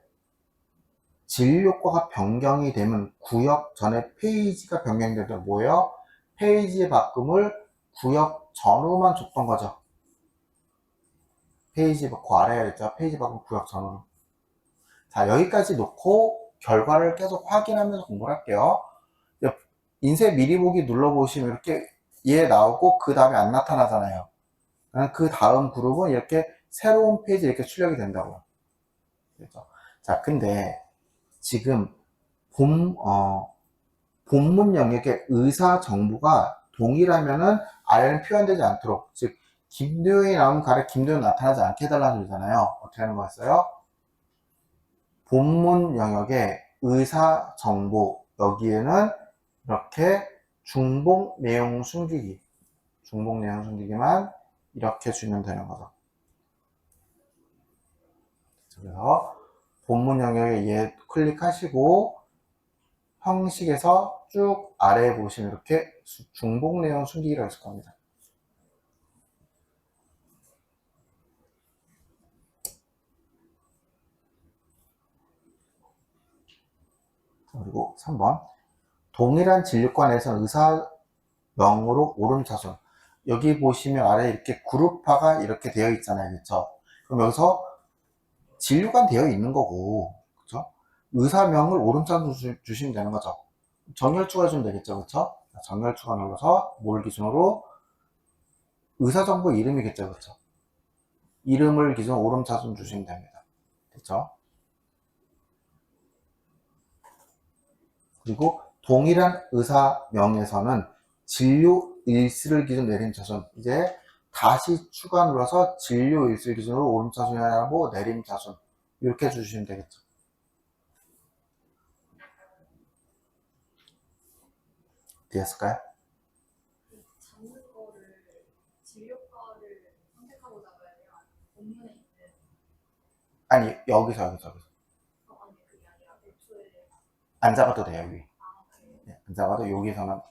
진료과가 변경이 되면 구역 전에 페이지가 변경되면 뭐예요? 페이지 바꿈을 구역 전후만 줬던 거죠. 페이지 바꿈 아래에 있죠. 페이지 바꿈 구역 전후로. 자, 여기까지 놓고 결과를 계속 확인하면서 공부를 할게요. 인쇄 미리 보기 눌러보시면 이렇게 얘 나오고 그 다음에 안 나타나잖아요. 그 다음 그룹은 이렇게 새로운 페이지 이렇게 출력이 된다고요. 그렇죠? 자, 근데 지금 본문 영역의 의사 정보가 동일하면은 아래는 표현되지 않도록, 즉 김도영이 나오면 가래 김도영 나타나지 않게 해달라는 소리잖아요. 어떻게 하는 거였어요? 본문 영역의 의사 정보 여기에는 이렇게 중복 내용 숨기기만 이렇게 주면 되는 거죠. 그래서 본문 영역에 얘 클릭하시고 형식에서 쭉 아래에 보시면 이렇게 중복 내용 숨기기가 있을 겁니다. 그리고 3번 동일한 진료관에서 의사명으로 오름차순. 여기 보시면 아래 이렇게 그룹화가 이렇게 되어 있잖아요. 그렇죠? 그럼 여기서 진료관 되어 있는 거고, 그렇죠? 의사명을 오름차순 주시면 되는 거죠. 정렬 추가해주면 되겠죠. 그렇죠? 정렬 추가 눌러서 뭘 기준으로 의사정보 이름이겠죠. 그렇죠? 이름을 기준으로 오름차순 주시면 됩니다. 됐죠? 그리고 동일한 의사명에서는 진료 일수를 기준 내림차순. 이제 다시 추가 눌러서 진료 일수 기준으로 오름차순이라고 내림차순. 이렇게 해주시면 되겠죠. 되었을까요? 잡는 거를 진료과를 선택하고 잡아야 돼요? 아니면 본문에 있는 아니, 여기서. 아니 그게 아니라 애초에 안 잡아도 돼요, 여기. 그래요? 네, 안 잡아도 여기서만.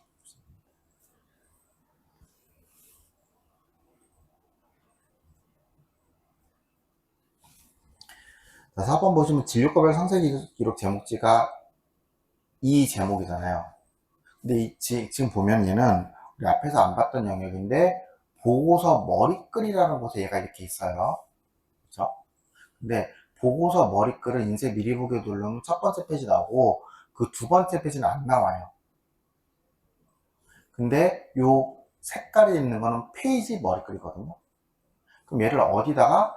자, 4번 보시면 진료과별 상세 기록 제목지가 이 제목이잖아요. 근데 지금 보면 얘는 우리 앞에서 안 봤던 영역인데 보고서 머리글이라는 곳에 얘가 이렇게 있어요. 그렇죠? 근데 보고서 머리글은 인쇄 미리 보기 누르면 첫 번째 페이지 나오고 그 두 번째 페이지는 안 나와요. 근데 요 색깔이 있는 거는 페이지 머리글이거든요. 그럼 얘를 어디다가,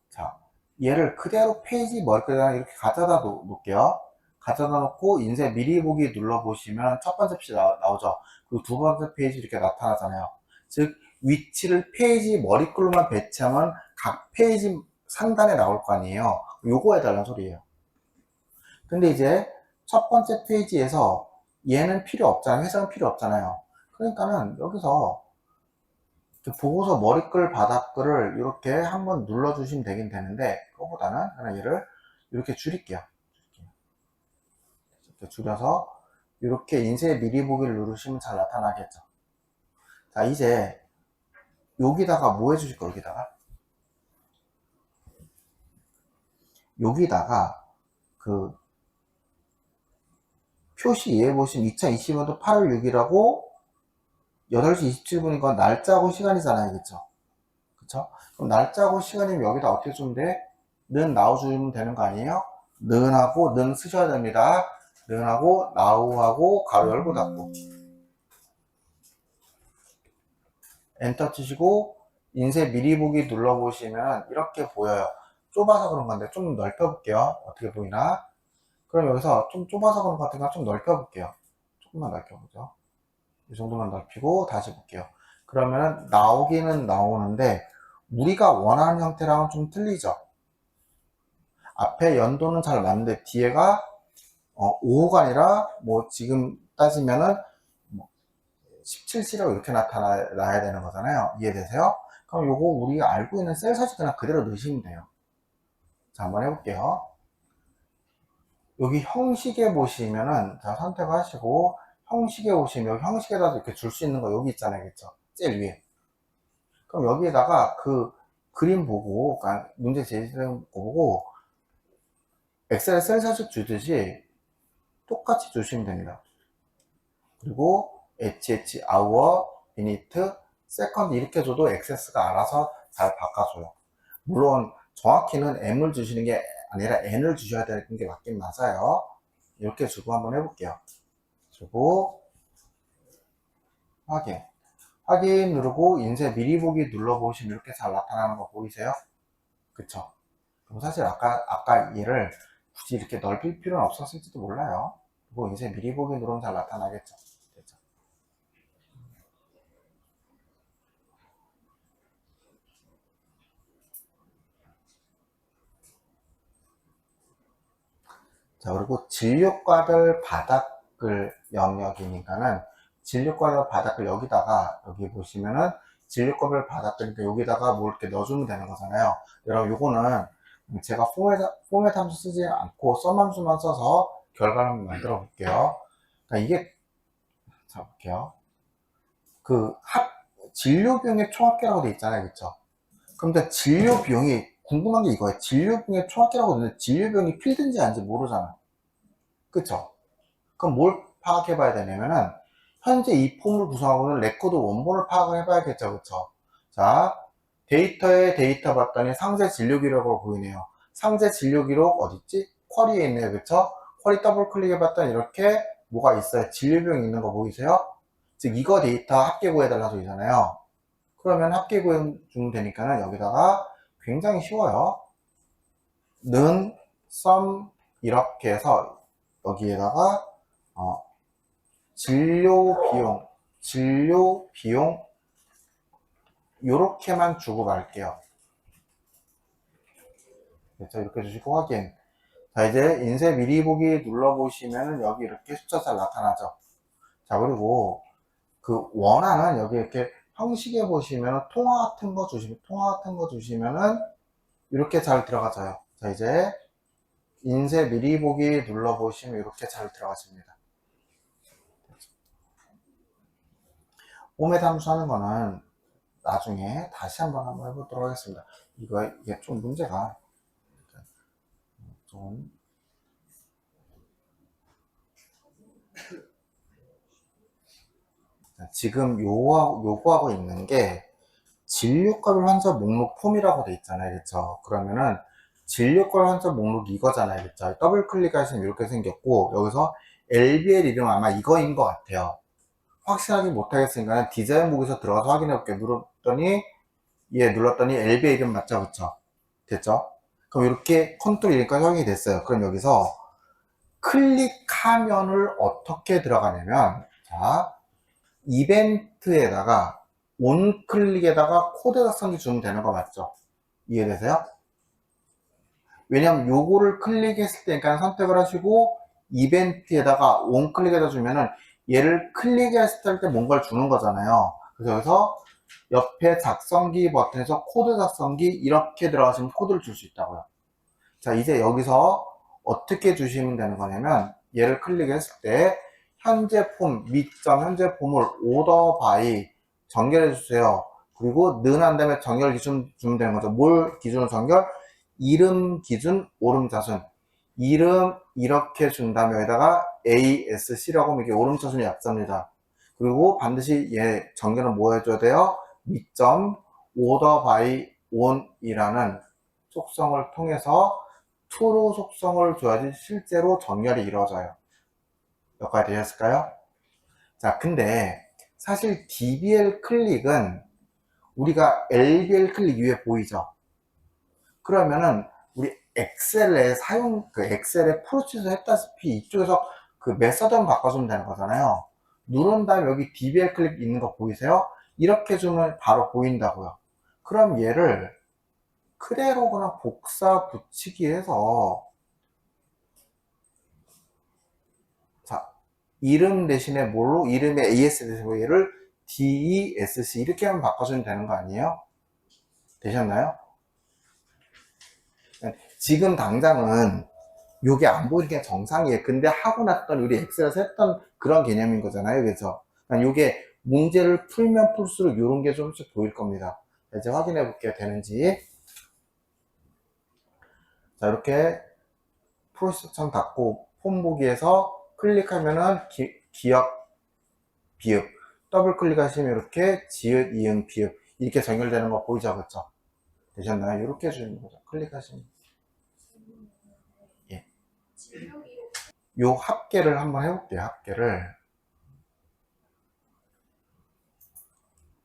자, 얘를 그대로 페이지 머리글에다가 이렇게 가져다 놓을게요. 가져다 놓고 인쇄 미리 보기 눌러보시면 첫 번째 페이지 나오죠. 그리고 두 번째 페이지 이렇게 나타나잖아요. 즉 위치를 페이지 머리글로만 배치하면 각 페이지 상단에 나올 거 아니에요. 요거 해달라는 소리예요. 근데 이제 첫 번째 페이지에서 얘는 필요 없잖아요. 해석은 필요 없잖아요. 그러니까는 여기서 보고서 머리글 바닥글을 이렇게 한번 눌러주시면 되긴 되는데 그거보다는 그냥 얘를 이렇게 줄일게요. 이렇게 줄여서 이렇게 인쇄 미리 보기를 누르시면 잘 나타나겠죠. 자, 이제 여기다가 뭐 해주실 거예요? 여기다가 그 표시 이해 보시면 2020년도 8월 6일하고 8시 27분이건 날짜하고 시간이잖아요. 그쵸? 그쵸? 그럼 날짜하고 시간이면 여기다 어떻게 쓰면 돼? 는 나와주면 되는 거 아니에요? 는하고 는 쓰셔야 됩니다. 는하고 나우하고 가로 열고 닫고 엔터 치시고 인쇄 미리 보기 눌러보시면 이렇게 보여요. 좁아서 그런 건데 좀 넓혀볼게요. 어떻게 보이나? 그럼 여기서 좀 좁아서 그런 것 같으니까 좀 넓혀볼게요. 조금만 넓혀보죠. 이 정도만 넓히고 다시 볼게요. 그러면 나오기는 나오는데 우리가 원하는 형태랑은 좀 틀리죠. 앞에 연도는 잘 맞는데 뒤에가 5호가 아니라 뭐 지금 따지면은 17시라고 이렇게 나타나야 되는 거잖아요. 이해되세요? 그럼 요거 우리가 알고 있는 셀 사진 그냥 그대로 넣으시면 돼요. 자, 한번 해볼게요. 여기 형식에 보시면은 자 선택하시고 형식에 오시면 여기 형식에다 이렇게 줄 수 있는 거 여기 있잖아요. 그쵸? 제일 위에. 그럼 여기에다가 그 그림 보고, 그러니까 문제 제시된 거 보고 엑셀에 셀 사진 주듯이 똑같이 주시면 됩니다. 그리고 HH, hour, minute, second 이렇게 줘도 액세스가 알아서 잘 바꿔줘요. 물론 정확히는 M을 주시는 게 아니라 N을 주셔야 되는 게 맞긴 맞아요. 이렇게 주고 한번 해볼게요. 주고 확인 누르고 인쇄 미리 보기 눌러보시면 이렇게 잘 나타나는 거 보이세요? 그쵸? 그럼 사실 아까 얘를 굳이 이렇게 넓힐 필요는 없었을지도 몰라요. 그리고 인쇄 미리 보기 누르면 잘 나타나겠죠. 됐죠? 자, 그리고 진료과별 바닥글 영역이니까는 진료과별 바닥글 여기 보시면은 진료과별 바닥글이니까 여기다가 뭐 이렇게 넣어주면 되는 거잖아요. 여러분 요거는 제가 포맷 함수 쓰지 않고 썸 함수만 써서 결과를 한번 만들어 볼게요. 그러니까 이게, 자, 볼게요. 진료 비용의 총합계라고 돼 있잖아요. 그쵸? 근데 진료 비용이, 궁금한 게 이거예요. 진료 비용의 총합계라고 되는데 진료 비용이 필드인지 아닌지 모르잖아. 그쵸? 그럼 뭘 파악해 봐야 되냐면은, 현재 이 폼을 구성하고 있는 레코드 원본을 파악을 해 봐야겠죠. 그쵸? 자, 데이터에 데이터 봤더니 상세 진료 기록으로 보이네요. 상세 진료 기록 어딨지? 쿼리에 있네요. 그쵸? 쿼리 더블 클릭해 봤더니 이렇게 뭐가 있어요? 진료 비용 있는 거 보이세요? 즉, 이거 데이터 합계 구해달라는 소리잖아요. 그러면 합계 구해주면 되니까는 여기다가 굉장히 쉬워요. 는, 썸, 이렇게 해서 여기에다가 진료 비용 요렇게만 주고 말게요. 그래서 이렇게 주시고 확인. 자, 이제 인쇄 미리 보기 눌러보시면은 여기 이렇게 숫자 잘 나타나죠. 자, 그리고 그 원하는 여기 이렇게 형식에 보시면은 통화 같은 거 주시면은 이렇게 잘 들어가져요. 자, 이제 인쇄 미리 보기 눌러보시면 이렇게 잘 들어가집니다. 포맷 함수 하는 거는 나중에 다시 한번 해보도록 하겠습니다. 이게 좀 문제가 좀 지금 요구하고 있는 게 진료과별 환자 목록 폼이라고 돼 있잖아요. 그쵸? 그러면은 진료과별 환자 목록이 이거잖아요. 그쵸? 더블 클릭하시면 이렇게 생겼고 여기서 LBL 이름 아마 이거인 것 같아요. 확실하게 못하겠으니까 디자인 북에서 들어가서 확인해 볼게요. 눌렀더니 LBL 이름 맞죠? 그쵸? 됐죠? 그럼 이렇게 컨트롤 이름까지 확인이 됐어요. 그럼 여기서 클릭하면을 어떻게 들어가냐면 자, 이벤트에다가 온클릭에다가 코드 작성기 주면 되는 거 맞죠? 이해되세요? 왜냐면 요거를 클릭했을 때 그러니까 선택을 하시고 이벤트에다가 온클릭에다 주면은 얘를 클릭했을 때 뭔가를 주는 거잖아요. 그래서 여기서 옆에 작성기 버튼에서 코드 작성기 이렇게 들어가시면 코드를 줄 수 있다고요. 자, 이제 여기서 어떻게 주시면 되는 거냐면 얘를 클릭했을 때 현재 폼, 현재 폼을 오더 바이 정렬해 주세요. 그리고 는 한 다음에 정렬 기준 주면 되는 거죠. 뭘 기준으로 정렬? 이름 기준 오름차순. 이름 이렇게 준 다음에 여기다가 ASC라고 하면 이게 오름차순이 약자입니다. 그리고 반드시 얘 정렬은 뭐 해줘야 돼요? 미점 오더 바이 온이라는 속성을 통해서 true 속성을 줘야지 실제로 정렬이 이루어져요. 여기까지 되셨을까요? 자, 근데 사실 DBL 클릭은 우리가 LBL 클릭 위에 보이죠? 그러면은 우리 엑셀에 프로세스 했다시피 이쪽에서 그 메서드만 바꿔주면 되는 거잖아요. 누른 다음에 여기 DBL 클릭 있는 거 보이세요? 이렇게 주면 바로 보인다고요. 그럼 얘를 그대로 그냥 복사 붙이기 해서 자, 이름 대신에 뭘로? 이름에 AS 대신에 얘를 DESC 이렇게 하면 바꿔주면 되는 거 아니에요? 되셨나요? 지금 당장은 요게 안 보이는 게 정상이에요. 근데 하고 났던 우리 엑셀에서 했던 그런 개념인 거잖아요. 그래서 요게 문제를 풀면 풀수록 이런 게 조금씩 보일 겁니다. 이제 확인해 볼게요. 되는지. 자, 이렇게 프로세스 창 닫고 폼 보기에서 클릭하면은 기억, 비읍, 더블 클릭하시면 이렇게 지읒, 이응, 비읍 이렇게 정렬되는 거 보이죠? 그쵸? 되셨나요? 이렇게 해주는 거죠. 클릭하시면. 예. 요 합계를 한번 해볼게요. 합계를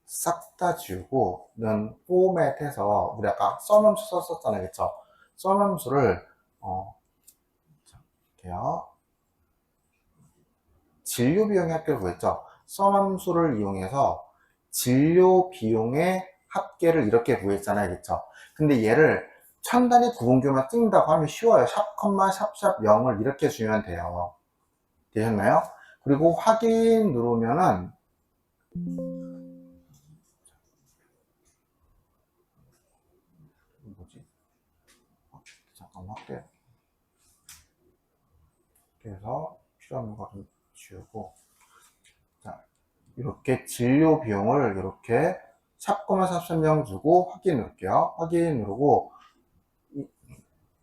싹 다 지우고 는 포맷해서 우리 아까 썸 함수 썼었잖아요. 그쵸? 썸 함수를 이렇게요. 진료 비용의 합계를 구했죠. 썸 함수를 이용해서 진료 비용의 합계를 이렇게 구했잖아요. 그쵸? 근데 얘를 천 단위 구분교만 찍는다고 하면 쉬워요. 샵, 컴마, 샵 0을 이렇게 주면 돼요. 되셨나요? 그리고 확인 누르면은 뭐지? 확대. 그래서 필요 없는 거 좀 지우고. 자, 이렇게 진료 비용을 이렇게 샵,샵,0 주고 확인 누를게요. 확인 누르고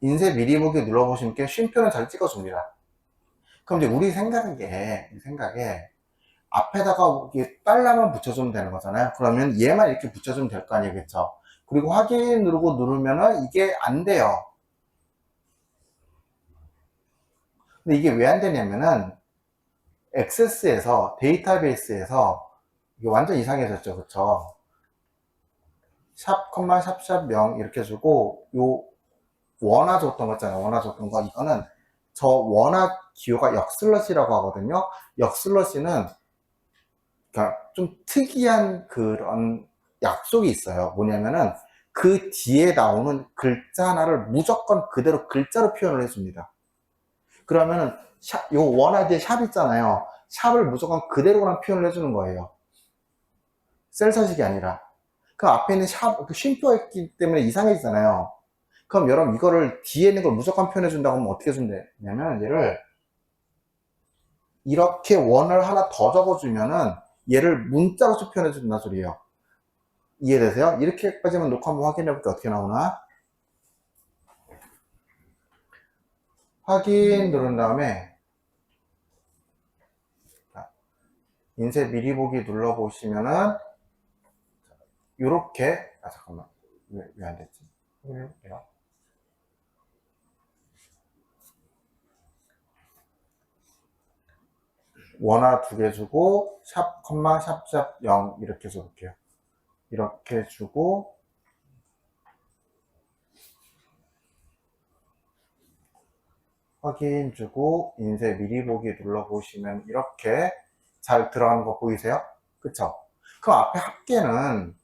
인쇄 미리 보기 눌러보시면 이렇게 쉼표는 잘 찍어줍니다. 그럼 이제 우리 생각에 앞에다가 이게 달러만 붙여주면 되는 거잖아요. 그러면 얘만 이렇게 붙여주면 될 거 아니겠죠. 그리고 확인 누르고 누르면은 이게 안 돼요. 근데 이게 왜 안 되냐면은 액세스에서 데이터베이스에서 이게 완전 이상해졌죠. 그쵸? 샵, 샵, 0 이렇게 주고 요 원화 줬던 거 있잖아요. 원화 줬던 거 이거는 저 원화 기호가 역슬러시라고 하거든요. 역슬러시는 그러니까 좀 특이한 그런 약속이 있어요. 뭐냐면은 그 뒤에 나오는 글자 하나를 무조건 그대로 글자로 표현을 해줍니다. 그러면은 요 원화 뒤에 샵 있잖아요. 샵을 무조건 그대로 그냥 표현을 해주는 거예요. 셀서식이 아니라. 그 앞에 있는 샵, 그 쉼표가 있기 때문에 이상해지잖아요. 그럼 여러분 이거를 뒤에 있는 걸 무조건 표현해 준다고 하면 어떻게 해주면 되냐면 얘를 이렇게 원을 하나 더 적어주면은 얘를 문자로 표현해 준다는 소리예요. 이해되세요? 이렇게까지만 놓고 한번 확인해 볼게요. 어떻게 나오나? 확인 누른 다음에 인쇄 미리 보기 눌러 보시면은 이렇게 잠깐만 왜 안 됐지? 확인해 볼게요. 원화 2개 주고 샵, 샵, 0 이렇게 줘볼게요. 이렇게 주고 확인 주고 인쇄 미리 보기 눌러보시면 이렇게 잘 들어가는 거 보이세요? 그쵸? 그럼 앞에 합계는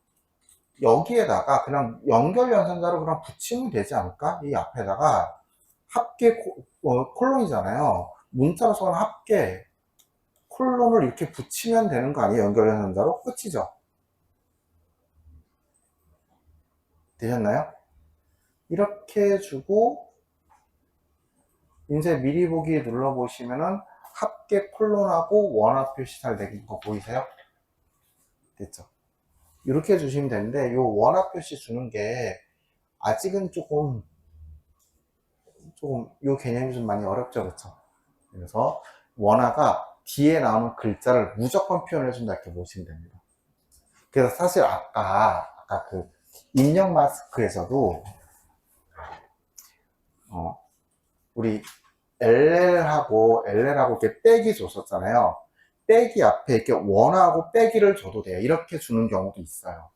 여기에다가 그냥 연결 연산자로 그냥 붙이면 되지 않을까? 이 앞에다가 합계 콜론이잖아요. 문자로 써는 합계 콜론을 이렇게 붙이면 되는 거 아니에요? 연결 연산자로? 끝이죠? 되셨나요? 이렇게 주고 인쇄 미리 보기 눌러보시면은 합계 콜론하고 원화 표시 잘 되는 거 보이세요? 됐죠? 이렇게 해주시면 되는데 요 원화 표시 주는 게 아직은 조금 요 개념이 좀 많이 어렵죠, 그렇죠? 그래서 원화가 뒤에 나오는 글자를 무조건 표현해 준다 이렇게 보시면 됩니다. 그래서 사실 아까 그 입력 마스크에서도 우리 LL하고 이렇게 빼기 줬었잖아요. 빼기 앞에 이렇게 원하고 빼기를 줘도 돼요. 이렇게 주는 경우도 있어요.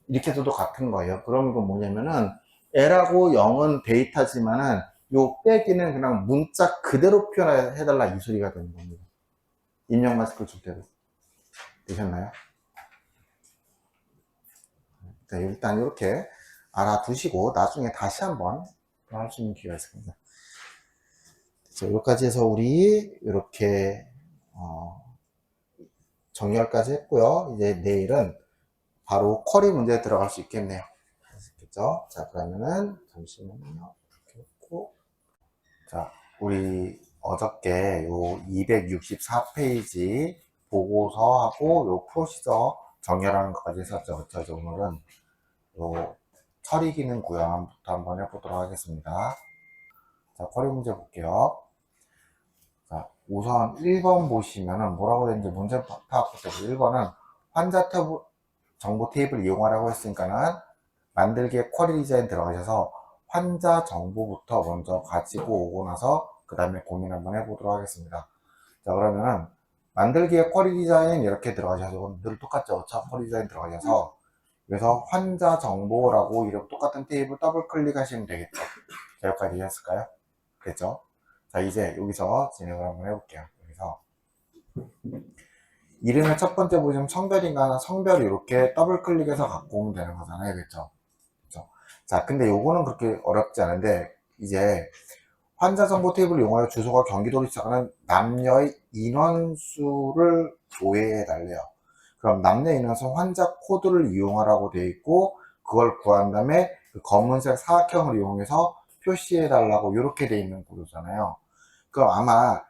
이렇게 줘도 같은 거예요. 그럼 이건 뭐냐면은 L하고 0은 데이터지만은 요 빼기는 그냥 문자 그대로 표현해달라 이 소리가 되는 겁니다. 입력 마스크 줄 때도. 되셨나요? 자, 일단 이렇게 알아두시고 나중에 다시 한번 할 수 있는 기회가 있습니다. 자, 여기까지 해서 우리 이렇게 정렬까지 했고요. 이제 내일은 바로 쿼리 문제에 들어갈 수 있겠네요. 그죠? 자, 그러면은 잠시만요. 이렇게 놓고 자, 우리 어저께 요 264페이지 보고서하고 요 프로시저 정렬하는 것까지 했었죠. 그쵸? 오늘은 요 처리 기능 구현부터 한번 해보도록 하겠습니다. 자, 쿼리 문제 볼게요. 자, 우선 1번 보시면은 뭐라고 되는지 문제 파악 부터 1번은 환자 정보 테이블 이용하라고 했으니까는 만들기에 쿼리 디자인 들어가셔서 환자 정보부터 먼저 가지고 오고 나서 그 다음에 고민 한번 해보도록 하겠습니다. 자, 그러면은 만들기에 쿼리 디자인 이렇게 들어가셔서 늘 똑같죠. 쿼리 디자인 들어가셔서 그래서 환자 정보라고 이렇게 똑같은 테이블 더블 클릭하시면 되겠죠. 자, 여기까지 이해했을까요? 됐죠? 자, 이제 여기서 진행을 한번 해볼게요. 여기서 이름의 첫 번째 보시면 성별인가 성별 이렇게 더블 클릭해서 갖고 오면 되는 거잖아요. 그렇죠? 자, 근데 요거는 그렇게 어렵지 않은데 이제 환자 정보 테이블을 이용하여 주소가 경기도로 시작하는 남녀의 인원수를 조회해 달래요. 그럼 남녀 인원수 환자 코드를 이용하라고 되어 있고 그걸 구한 다음에 그 검은색 사각형을 이용해서 표시해 달라고 이렇게 돼 있는 구조잖아요. 그럼 아마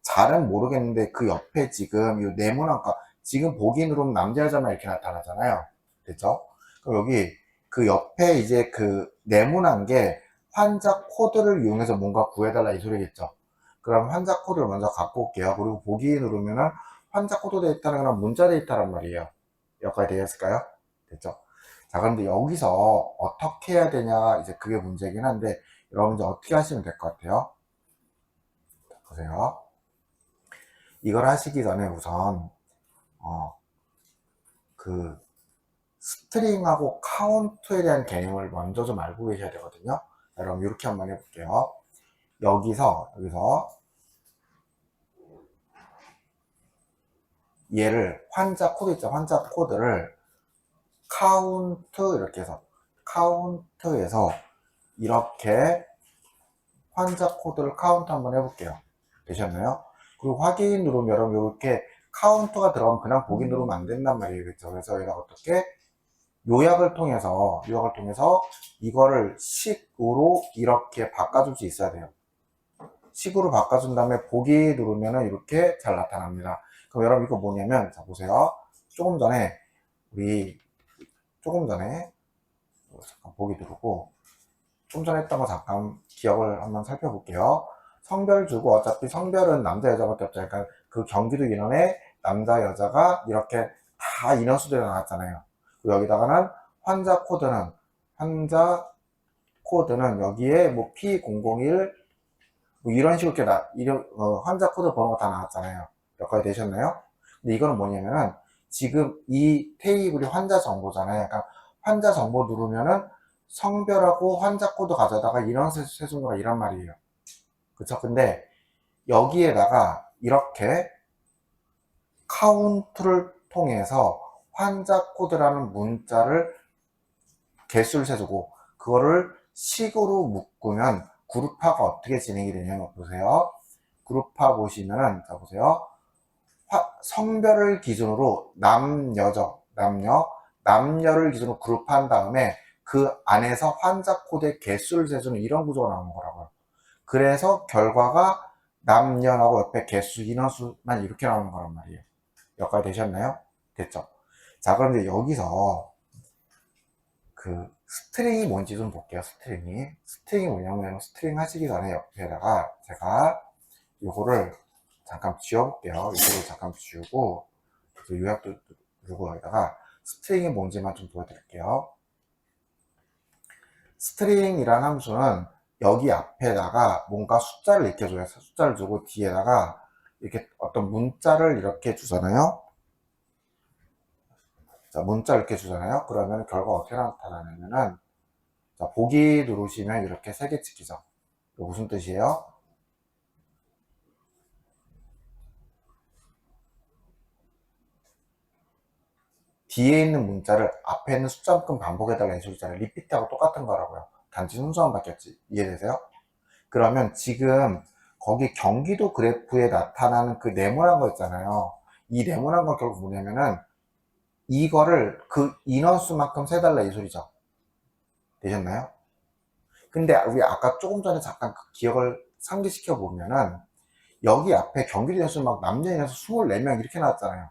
잘은 모르겠는데 그 옆에 지금 이 네모난가 지금 보기 누르면 남자 여자만 이렇게 나타나잖아요. 됐죠? 그럼 여기 그 옆에 이제 그 네모난 게 환자 코드를 이용해서 뭔가 구해달라 이 소리겠죠. 그럼 환자 코드를 먼저 갖고 올게요. 그리고 보기 누르면은 환자 코드 데이터는 그냥 문자 데이터란 말이에요. 여기까지 되겠을까요? 됐죠? 자, 그런데 여기서 어떻게 해야 되냐, 이제 그게 문제긴 한데, 여러분 이제 어떻게 하시면 될 것 같아요? 보세요. 이걸 하시기 전에 우선, 그, 스트링하고 카운트에 대한 개념을 먼저 좀 알고 계셔야 되거든요. 자, 그럼 이렇게 한번 해볼게요. 여기서 얘를 환자 코드 있죠? 환자 코드를 카운트 이렇게 해서 카운트에서 이렇게 환자 코드를 카운트 한번 해볼게요. 되셨나요? 그리고 확인 누르면 여러분 이렇게 카운터가 들어가면 그냥 보기 누르면 안 된단 말이에요. 그렇죠? 그래서 여기다 어떻게 요약을 통해서 이거를 식으로 이렇게 바꿔줄 수 있어야 돼요. 식으로 바꿔준 다음에 보기 누르면은 이렇게 잘 나타납니다. 그럼 여러분 이거 뭐냐면, 자 보세요. 조금 전에 잠깐 보기 누르고 좀 전에 했던 거 잠깐 기억을 한번 살펴볼게요. 성별 주고 어차피 성별은 남자 여자밖에 없죠. 그러니까 그 경기도 인원에 남자 여자가 이렇게 다 인원수대로 나왔잖아요. 그리고 여기다가는 환자 코드는 여기에 뭐 P001 뭐 이런 식으로 이렇게 환자 코드 번호가 다 나왔잖아요. 여기까지 되셨나요? 근데 이거는 뭐냐면은 지금 이 테이블이 환자 정보잖아요. 그러니까 환자 정보 누르면은 성별하고 환자 코드 가져다가 인원 세순서가 이란 말이에요. 그쵸? 근데 여기에다가 이렇게 카운트를 통해서 환자 코드라는 문자를 개수를 세주고 그거를 식으로 묶으면 그룹화가 어떻게 진행이 되냐면 보세요. 그룹화 보시면은 자 보세요. 성별을 기준으로 남녀를 기준으로 그룹한 다음에 그 안에서 환자 코드의 개수를 세주는 이런 구조가 나오는 거라고요. 그래서 결과가 남녀하고 옆에 개수, 인원수만 이렇게 나오는 거란 말이에요. 여기까지 되셨나요? 됐죠? 자, 그런데 여기서 그 스트링이 뭔지 좀 볼게요. 스트링이 뭐냐면 스트링 하시기 전에 옆에다가 제가 요거를 잠깐 지워볼게요. 요거를 잠깐 지우고 요약도 누르고 여기다가 스트링이 뭔지만 좀 보여드릴게요. 스트링이라는 함수는 여기 앞에다가 뭔가 숫자를 익혀줘요. 숫자를 주고 뒤에다가 이렇게 어떤 문자를 이렇게 주잖아요. 자, 문자를 이렇게 주잖아요. 그러면 결과가 어떻게 나타나냐면은, 자, 보기 누르시면 이렇게 3개 찍히죠. 이거 무슨 뜻이에요? 뒤에 있는 문자를 앞에 있는 숫자만큼 반복해달라 이 소리잖아요. 리피트하고 똑같은 거라고요. 단지 순서만 바뀌었지. 이해되세요? 그러면 지금 거기 경기도 그래프에 나타나는 그 네모난 거 있잖아요. 이 네모난 거 결국 뭐냐면은 이거를 그 인원수만큼 세달라 이 소리죠. 되셨나요? 근데 우리 아까 조금 전에 잠깐 그 기억을 상기시켜 보면은 여기 앞에 경기도 인원수 막 남녀 인원수 24명 이렇게 나왔잖아요.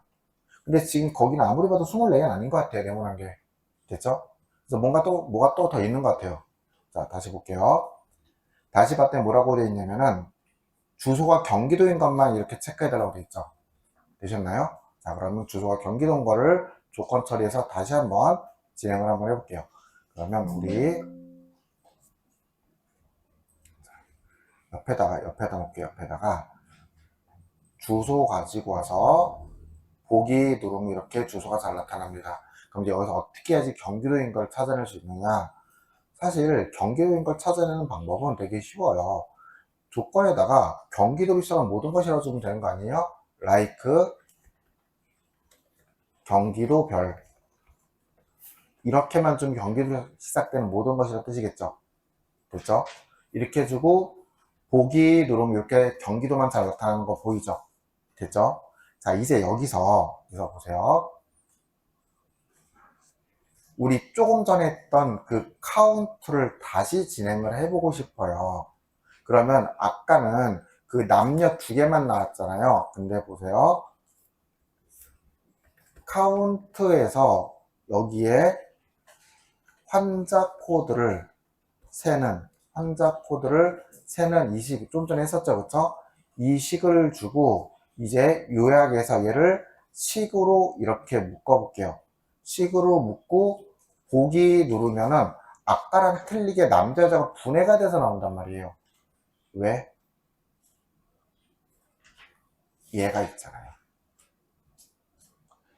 근데 지금 거기는 아무리 봐도 24개는 아닌 것 같아요. 네모난 게. 됐죠? 그래서 뭐가 또 더 있는 것 같아요. 자, 다시 볼게요. 다시 봤더니 뭐라고 되어 있냐면은 주소가 경기도인 것만 이렇게 체크해달라고 되어 있죠. 되셨나요? 자, 그러면 주소가 경기도인 거를 조건 처리해서 다시 한번 진행을 한번 해볼게요. 그러면 우리 옆에다 놓을게요. 옆에다가 주소 가지고 와서 보기 누르면 이렇게 주소가 잘 나타납니다. 그럼 이제 여기서 어떻게 해야지 경기도인 걸 찾아낼 수 있느냐? 사실 경기도인 걸 찾아내는 방법은 되게 쉬워요. 조건에다가 경기도로 시작한 모든 것이라고 주면 되는 거 아니에요? like 경기도별 이렇게만 좀 경기도 시작되는 모든 것이라 뜻이겠죠. 됐죠? 이렇게 해주고 보기 누르면 이렇게 경기도만 잘 나타나는 거 보이죠? 됐죠? 자, 이제 여기서 보세요. 우리 조금 전에 했던 그 카운트를 다시 진행을 해보고 싶어요. 그러면 아까는 그 남녀 두 개만 나왔잖아요. 근데 보세요. 카운트에서 여기에 환자 코드를 세는 이 식, 좀 전에 했었죠, 그쵸? 이 식을 주고 이제 요약해서 얘를 식으로 이렇게 묶어 볼게요. 식으로 묶고 보기 누르면은 아까랑 틀리게 남자 여자가 분해가 돼서 나온단 말이에요. 왜? 얘가 있잖아요.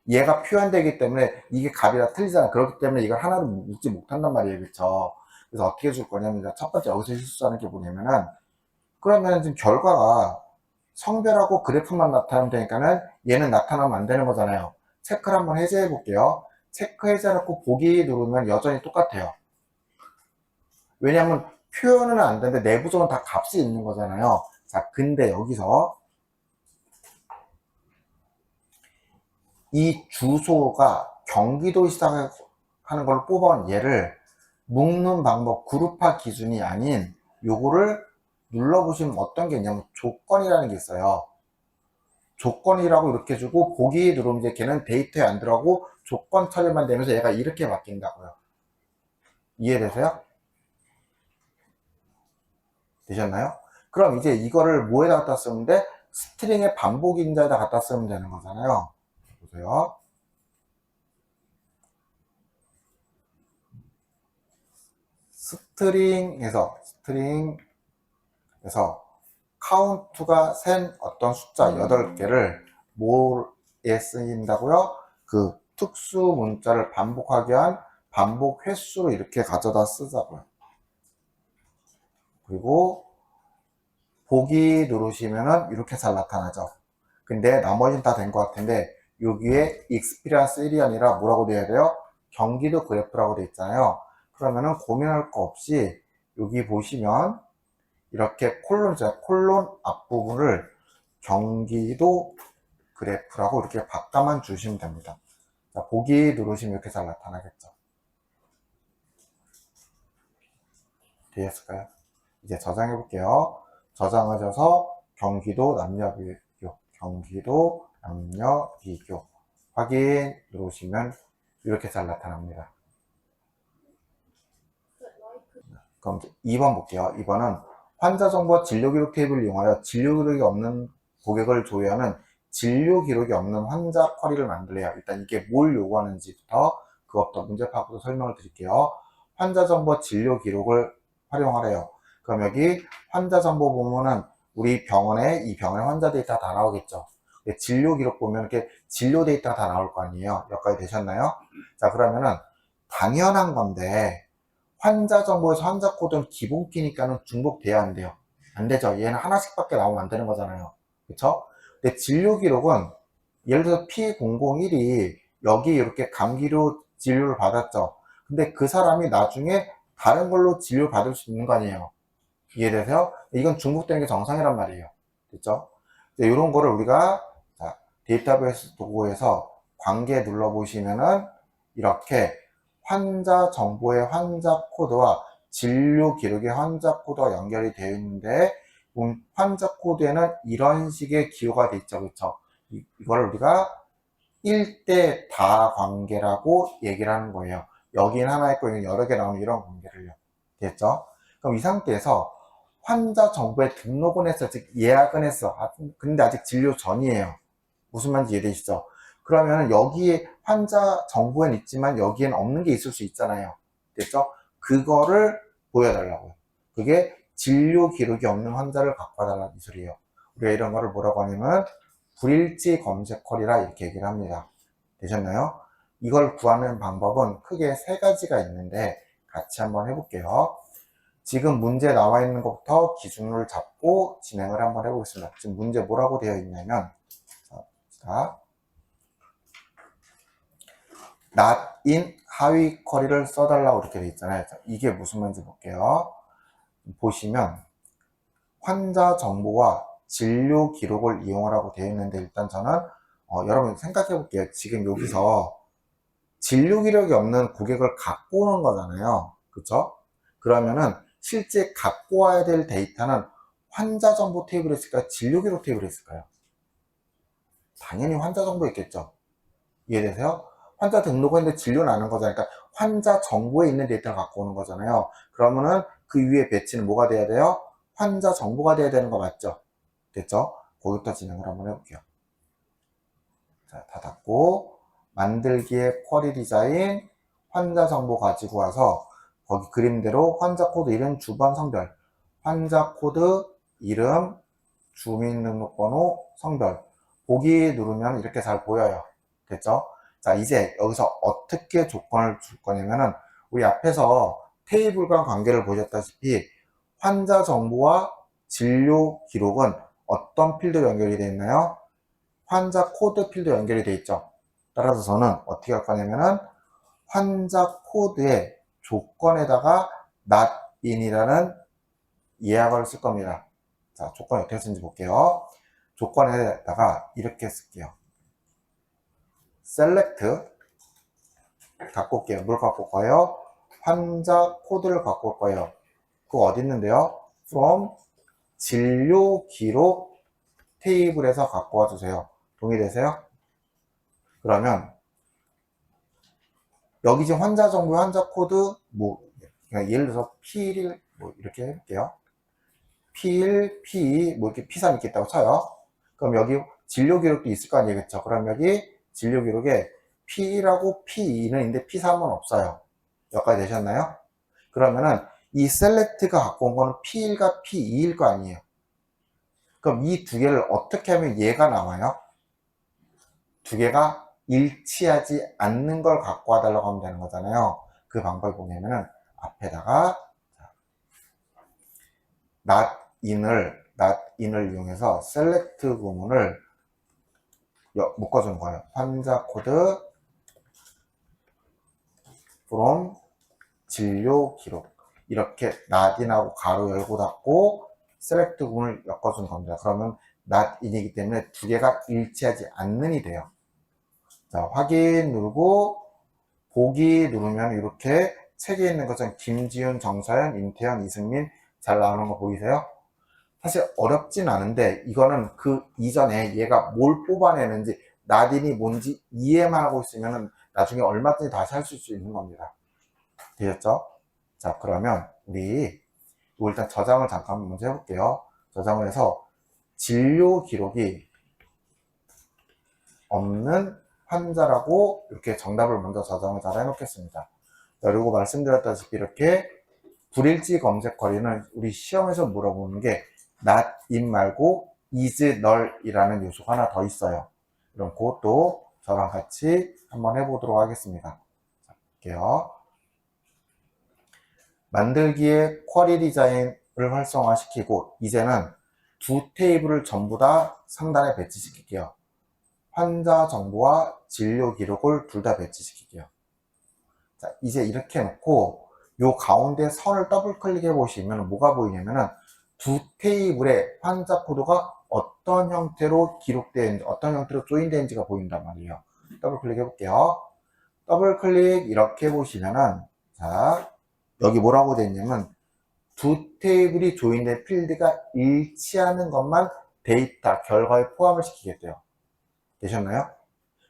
얘가 표현되기 때문에 이게 값이 다 틀리잖아요. 그렇기 때문에 이걸 하나로 묶지 못한단 말이에요. 그쵸? 그래서 어떻게 줄 거냐면 첫 번째 여기서 실수하는 게 뭐냐면은 그러면 지금 결과가 성별하고 그래프만 나타나면 되니까는 얘는 나타나면 안 되는 거잖아요. 체크를 한번 해제해 볼게요. 체크 해제해놓고 보기 누르면 여전히 똑같아요. 왜냐하면 표현은 안 되는데 내부적으로 다 값이 있는 거잖아요. 자, 근데 여기서 이 주소가 경기도 시작하는 걸로 뽑아온 얘를 묶는 방법, 그룹화 기준이 아닌 요거를 눌러보시면 어떤 게 있냐면 조건이라는 게 있어요. 조건이라고 이렇게 주고 보기 누르면 이제 걔는 데이터에 안 들어가고 조건 처리만 되면서 얘가 이렇게 바뀐다고요. 이해되세요? 되셨나요? 그럼 이제 이거를 뭐에다 갖다 쓰면 돼? 스트링의 반복 인자에다 갖다 쓰면 되는 거잖아요. 보세요. 스트링에서 카운트가 센 어떤 숫자 8개를 뭐에 쓰인다고요? 그 특수 문자를 반복하게 한 반복 횟수로 이렇게 가져다 쓰자고요. 그리고 보기 누르시면은 이렇게 잘 나타나죠. 근데 나머지는 다 된 것 같은데 여기에 익스피리언스 1이 아니라 뭐라고 돼야 돼요? 경기도 그래프라고 돼 있잖아요. 그러면은 고민할 거 없이 여기 보시면 이렇게 콜론 앞부분을 경기도 그래프라고 이렇게 바꿔만 주시면 됩니다. 자, 보기 누르시면 이렇게 잘 나타나겠죠. 되셨을까요? 이제 저장해 볼게요. 저장하셔서 경기도 남녀 비교 확인 누르시면 이렇게 잘 나타납니다. 그럼 이제 2번 볼게요. 2번은 환자 정보와 진료 기록 테이블을 이용하여 진료 기록이 없는 고객을 조회하는 진료 기록이 없는 환자 쿼리를 만들래요. 일단 이게 뭘 요구하는지부터 그것부터 문제 파악부터 설명을 드릴게요. 환자 정보 진료 기록을 활용하래요. 그럼 여기 환자 정보 보면은 우리 병원에 이 병원의 환자 데이터 다 나오겠죠. 진료 기록 보면 이렇게 진료 데이터가 다 나올 거 아니에요. 여기까지 되셨나요? 자, 그러면은 당연한 건데 환자 정보에서 환자 코드는 기본키니까는 중복돼야 안 돼요. 안 되죠. 얘는 하나씩밖에 나오면 안 되는 거잖아요. 그쵸? 근데 진료 기록은 예를 들어서 P001이 여기 이렇게 감기로 진료를 받았죠. 근데 그 사람이 나중에 다른 걸로 진료 받을 수 있는 거 아니에요. 이해되세요? 이건 중복되는 게 정상이란 말이에요. 됐죠? 이런 거를 우리가 데이터베이스 도구에서 관계 눌러보시면은 이렇게 환자 정보의 환자 코드와 진료 기록의 환자 코드와 연결이 되어 있는데 환자 코드에는 이런 식의 기호가 되어 있죠. 그렇죠? 이걸 우리가 1대 다 관계라고 얘기를 하는 거예요. 여기는 하나 있고 여러 개 나오는 이런 관계를요. 됐죠? 그럼 이 상태에서 환자 정보에 등록은 했어. 즉 예약은 했어. 근데 아직 진료 전이에요. 무슨 말인지 이해되시죠? 그러면 여기에 환자 정보엔 있지만 여기엔 없는 게 있을 수 있잖아요. 됐죠? 그거를 보여달라고요. 그게 진료 기록이 없는 환자를 갖고 와달라는 이 소리예요. 우리가 이런 거를 뭐라고 하냐면 불일치 검색 쿼리라 이렇게 얘기를 합니다. 되셨나요? 이걸 구하는 방법은 크게 세 가지가 있는데 같이 한번 해볼게요. 지금 문제 나와 있는 것부터 기준을 잡고 진행을 한번 해보겠습니다. 지금 문제 뭐라고 되어 있냐면 자, not in 하위 쿼리를 써달라고 이렇게 되어 있잖아요. 자, 이게 무슨 말인지 볼게요. 보시면 환자 정보와 진료 기록을 이용하라고 되어 있는데 일단 저는 여러분 생각해 볼게요. 지금 여기서 진료 기록이 없는 고객을 갖고 오는 거잖아요. 그쵸? 그러면은 실제 갖고 와야 될 데이터는 환자 정보 테이블에 있을까요? 진료 기록 테이블에 있을까요? 당연히 환자 정보에 있겠죠. 이해되세요? 환자 등록했는데 진료는 안 한 거잖아요. 그러니까 환자 정보에 있는 데이터를 갖고 오는 거잖아요. 그러면은 그 위에 배치는 뭐가 돼야 돼요? 환자 정보가 돼야 되는 거 맞죠? 됐죠? 거기부터 진행을 한번 해볼게요. 자, 닫았고, 만들기의 쿼리 디자인, 환자 정보 가지고 와서 거기 그림대로 환자 코드 이름, 주번, 성별, 환자 코드 이름, 주민등록번호, 성별 보기 누르면 이렇게 잘 보여요. 됐죠? 자, 이제 여기서 어떻게 조건을 줄 거냐면은 우리 앞에서 테이블과 관계를 보셨다시피 환자 정보와 진료 기록은 어떤 필드로 연결이 되어 있나요? 환자 코드 필드 연결이 되어 있죠. 따라서 저는 어떻게 할 거냐면은 환자 코드의 조건에다가 not in이라는 예약어를 쓸 겁니다. 자, 조건이 어떻게 쓰는지 볼게요. 조건에다가 이렇게 쓸게요. select 갖고 올게요. 뭘 갖고 올 거예요? 환자 코드를 갖고 올 거예요. 그거 어디 있는데요? from 진료 기록 테이블에서 갖고 와주세요. 동의되세요? 그러면 여기 지금 환자 정보, 환자 코드, 뭐, 그냥 예를 들어서 P1, 뭐, 이렇게 해볼게요. P1, P2, 뭐, 이렇게 P3 있겠다고 쳐요. 그럼 여기 진료 기록도 있을 거 아니겠죠? 그럼 여기 진료 기록에 P1하고 P2는 있는데 P3은 없어요. 여기까지 되셨나요? 그러면은 이 select가 갖고 온 거는 P1과 P2일 거 아니에요. 그럼 이 두 개를 어떻게 하면 얘가 나와요? 두 개가 일치하지 않는 걸 갖고 와달라고 하면 되는 거잖아요. 그 방법이 뭐냐면은 앞에다가 not in을 이용해서 select 구문을 묶어주는 거예요. 환자 코드 from 진료 기록 이렇게 not in하고 가로 열고 닫고 select 구문을 엮어주는 겁니다. 그러면 not in이기 때문에 두 개가 일치하지 않는이 돼요. 자, 확인 누르고 보기 누르면 이렇게 책에 있는 것처럼 김지훈, 정서연, 임태현, 이승민 잘 나오는 거 보이세요? 사실 어렵진 않은데 이거는 그 이전에 얘가 뭘 뽑아내는지 나딘이 뭔지 이해만 하고 있으면 나중에 얼마든지 다시 할 수 있는 겁니다. 되셨죠? 자, 그러면 우리 이거 일단 저장을 잠깐 먼저 해볼게요. 저장을 해서 진료 기록이 없는 환자라고 이렇게 정답을 먼저 저장을 잘 해놓겠습니다. 그리고 말씀드렸다시피 이렇게 불일치 검색 쿼리는 우리 시험에서 물어보는 게 not in 말고 is null 이라는 요소가 하나 더 있어요. 그럼 그것도 저랑 같이 한번 해보도록 하겠습니다. 자, 볼게요. 만들기의 쿼리 디자인을 활성화시키고 이제는 두 테이블을 전부 다 상단에 배치시킬게요. 환자 정보와 진료 기록을 둘 다 배치시킬게요. 자, 이제 이렇게 해놓고 요 가운데 선을 더블 클릭해 보시면 뭐가 보이냐면은 두 테이블의 환자 코드가 어떤 형태로 기록되어 있는지, 어떤 형태로 조인되어 있는지가 보인단 말이에요. 더블 클릭 해볼게요. 더블 클릭 이렇게 해보시면은, 자, 여기 뭐라고 되어 있냐면, 두 테이블이 조인된 필드가 일치하는 것만 데이터, 결과에 포함을 시키겠대요. 되셨나요?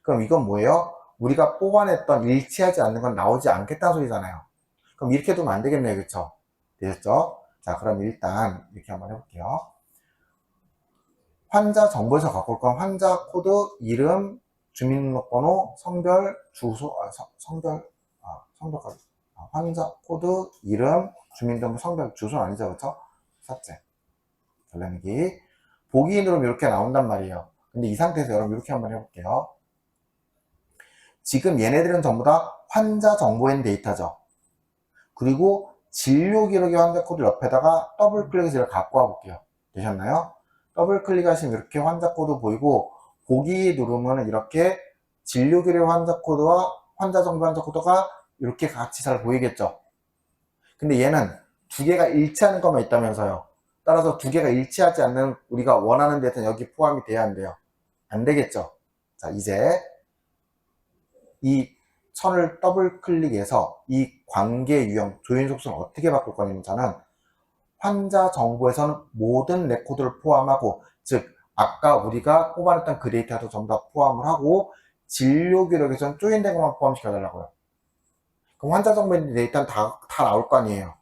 그럼 이건 뭐예요? 우리가 뽑아냈던 일치하지 않는 건 나오지 않겠다는 소리잖아요. 그럼 이렇게 두면 안 되겠네요. 그쵸? 되셨죠? 자, 그럼 일단 이렇게 한번 해볼게요. 환자 정보에서 갖고 올 건 환자 코드, 이름, 주민등록번호, 성별, 주소, 성별까지. 환자 코드, 이름, 주민등록, 성별, 주소는 아니죠. 그쵸? 삭제. 결례내기. 보기 누르면 이렇게 나온단 말이에요. 근데 이 상태에서 여러분 이렇게 한번 해볼게요. 지금 얘네들은 전부 다 환자 정보인 데이터죠. 그리고 진료 기록의 환자 코드 옆에다가 더블 클릭해서 이렇게 갖고 와 볼게요. 되셨나요? 더블 클릭하시면 이렇게 환자 코드 보이고 보기 누르면 이렇게 진료 기록 환자 코드와 환자 정보 환자 코드가 이렇게 같이 잘 보이겠죠. 근데 얘는 두 개가 일치하는 것만 있다면서요. 따라서 두 개가 일치하지 않는 우리가 원하는 데이터는 여기 포함이 돼야 한대요. 안 되겠죠. 자, 이제 이 천을 더블 클릭해서 이 관계 유형 조인 속성을 어떻게 바꿀 거냐면 저는 환자 정보에서는 모든 레코드를 포함하고, 즉 아까 우리가 뽑아냈던 그 데이터도 전부 다 포함을 하고 진료 기록에서는 조인된 것만 포함시켜달라고요. 그럼 환자 정보의 데이터는 다 나올 거 아니에요.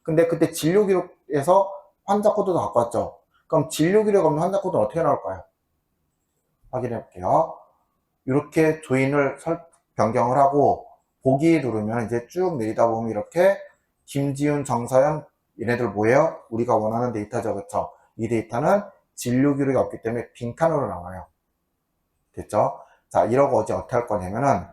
근데 그때 진료 기록에서 환자 코드도 갖고 왔죠. 그럼 진료 기록 없는 환자 코드는 어떻게 나올까요? 확인해 볼게요. 이렇게 조인을 변경을 하고 보기 누르면 이제 쭉 내리다 보면 이렇게 김지훈, 정서연 얘네들 뭐예요? 우리가 원하는 데이터죠. 그쵸? 이 데이터는 진료 기록이 없기 때문에 빈칸으로 나와요. 됐죠? 자, 이러고 어떻게 할 거냐면은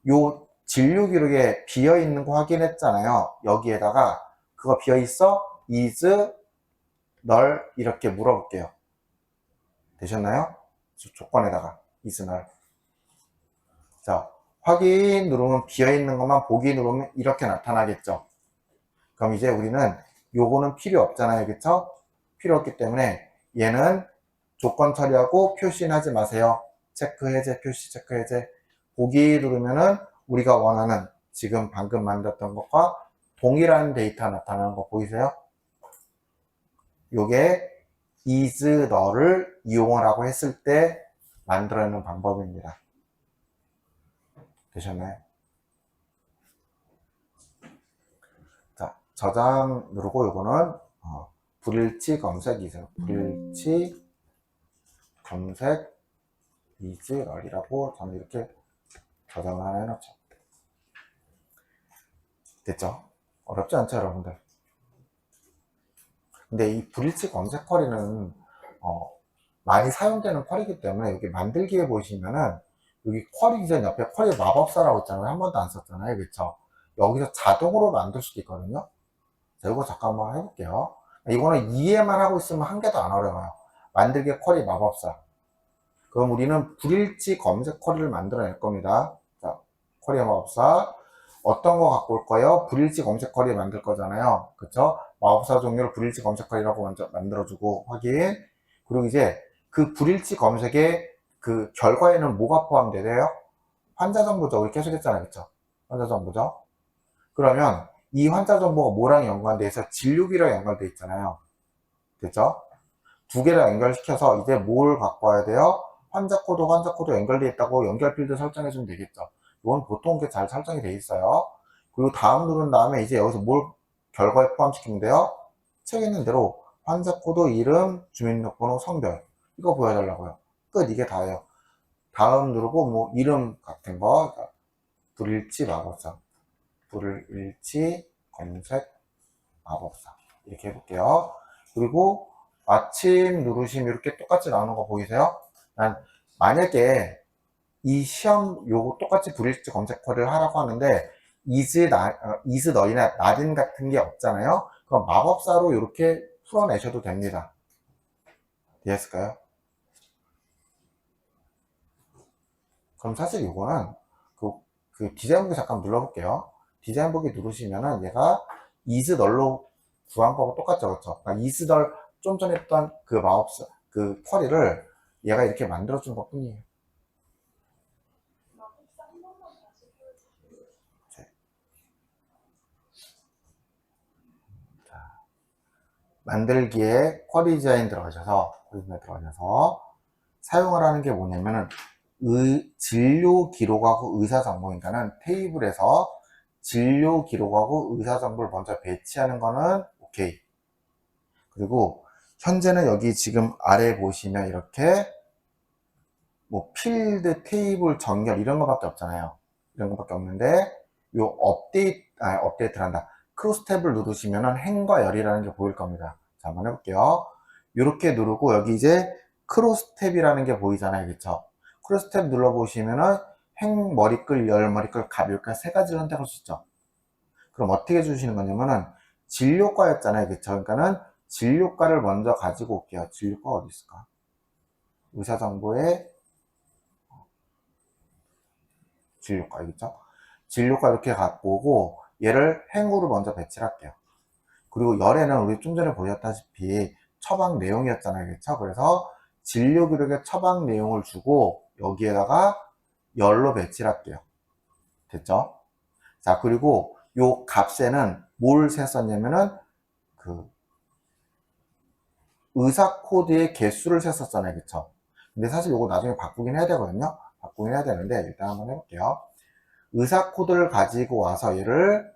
요 진료 기록에 비어 있는 거 확인했잖아요. 여기에다가 그거 비어 있어? is null 이렇게 물어볼게요. 되셨나요? 조건에다가 is null. 자, 확인 누르면 비어있는 것만, 보기 누르면 이렇게 나타나겠죠. 그럼 이제 우리는 요거는 필요 없잖아요. 그쵸? 필요 없기 때문에 얘는 조건 처리하고 표시는 하지 마세요. 체크 해제, 표시 체크 해제. 보기 누르면은 우리가 원하는 지금 방금 만들었던 것과 동일한 데이터 나타나는 거 보이세요? 요게 is null을 이용을 하고 했을 때 만들어내는 방법입니다. 되셨나요? 자, 저장 누르고 요거는 불일치 검색이세요. 불일치 검색 is null이라고 저는 이렇게 저장을 하나 해놓죠. 됐죠? 어렵지 않죠, 여러분들? 근데 이 불일치 검색 쿼리는 많이 사용되는 쿼리이기 때문에 여기 만들기에 보시면은 여기 쿼리 기전 옆에 쿼리 마법사라고 있잖아요. 한 번도 안 썼잖아요. 그쵸? 여기서 자동으로 만들 수도 있거든요. 자, 이거 잠깐만 해볼게요. 이거는 이해만 하고 있으면 한 개도 안 어려워요. 만들기 쿼리 마법사. 그럼 우리는 불일치 검색 쿼리를 만들어낼 겁니다. 자, 쿼리 마법사. 어떤 거 갖고 올 거예요? 불일치 검색 쿼리 만들 거잖아요. 그쵸? 마법사 종류를 불일치 검색 쿼리라고 먼저 만들어주고 확인. 그리고 이제 그 불일치 검색의 그 결과에는 뭐가 포함되세요? 환자 정보죠. 우리 계속 했잖아요. 그쵸? 환자 정보죠. 그러면 이 환자 정보가 뭐랑 연관돼 있어? 진료기랑 연관돼 있잖아요. 됐죠? 두 개를 연결시켜서 이제 뭘 갖고 와야 돼요? 환자 코드 연결돼 있다고 연결 필드 설정해 주면 되겠죠. 이건 보통 게 잘 설정이 돼 있어요. 그리고 다음 누른 다음에 이제 여기서 뭘 결과에 포함시키면 돼요? 책에 있는 대로 환자 코드, 이름, 주민등록번호, 성별 이거 보여달라고요. 끝. 이게 다예요. 다음 누르고 뭐 이름 같은 거 불일치 마법사, 불일치 검색 마법사 이렇게 해볼게요. 그리고 마침 누르시면 이렇게 똑같이 나오는 거 보이세요? 만약에 이 시험 요거 똑같이 불일치 검색 쿼리를 하라고 하는데 is null이나 not인 같은 게 없잖아요. 그럼 마법사로 이렇게 풀어내셔도 됩니다. 이해했을까요? 그럼 사실 이거는 그 디자인 보기 잠깐 눌러볼게요. 디자인 보기 누르시면은 얘가 is null로 구한 거하고 똑같죠, 그렇죠? 그러니까 is null 좀 전에 했던 그 마법사 그 쿼리를 얘가 이렇게 만들어준 것 뿐이에요. 마법사 한 번만 다시 보여주세요. 만들기에 쿼리 디자인 들어가셔서 사용을 하는 게 뭐냐면은 진료 기록하고 의사 정보인가는 테이블에서 진료 기록하고 의사 정보를 먼저 배치하는 거는 오케이. 그리고 현재는 여기 지금 아래 보시면 이렇게 뭐 필드, 테이블, 정렬 이런 거밖에 없잖아요. 이런 거밖에 없는데 요 업데이트란다. 크로스 탭을 누르시면은 행과 열이라는 게 보일 겁니다. 자, 한번 해볼게요. 이렇게 누르고 여기 이제 크로스 탭이라는 게 보이잖아요. 그쵸? 크로스 탭 눌러보시면은 행 머리끌, 열 머리끌, 갑 이렇게 세 가지를 선택할 수 있죠. 그럼 어떻게 해주시는 거냐면은 진료과였잖아요. 그쵸? 그러니까는 진료과를 먼저 가지고 올게요. 진료과 어디 있을까? 의사정보에 진료과, 알겠죠? 진료과 이렇게 갖고 오고 얘를 행으로 먼저 배치를 할게요. 그리고 열에는 우리 좀 전에 보셨다시피 처방 내용이었잖아요. 그렇죠? 그래서 진료 기록에 처방 내용을 주고 여기에다가 열로 배치를 할게요. 됐죠? 자, 그리고 요 값에는 뭘 셌었냐면은 그 의사 코드의 개수를 셌었잖아요. 그쵸? 근데 사실 요거 나중에 바꾸긴 해야 되거든요. 바꾸긴 해야 되는데 일단 한번 해볼게요. 의사 코드를 가지고 와서 얘를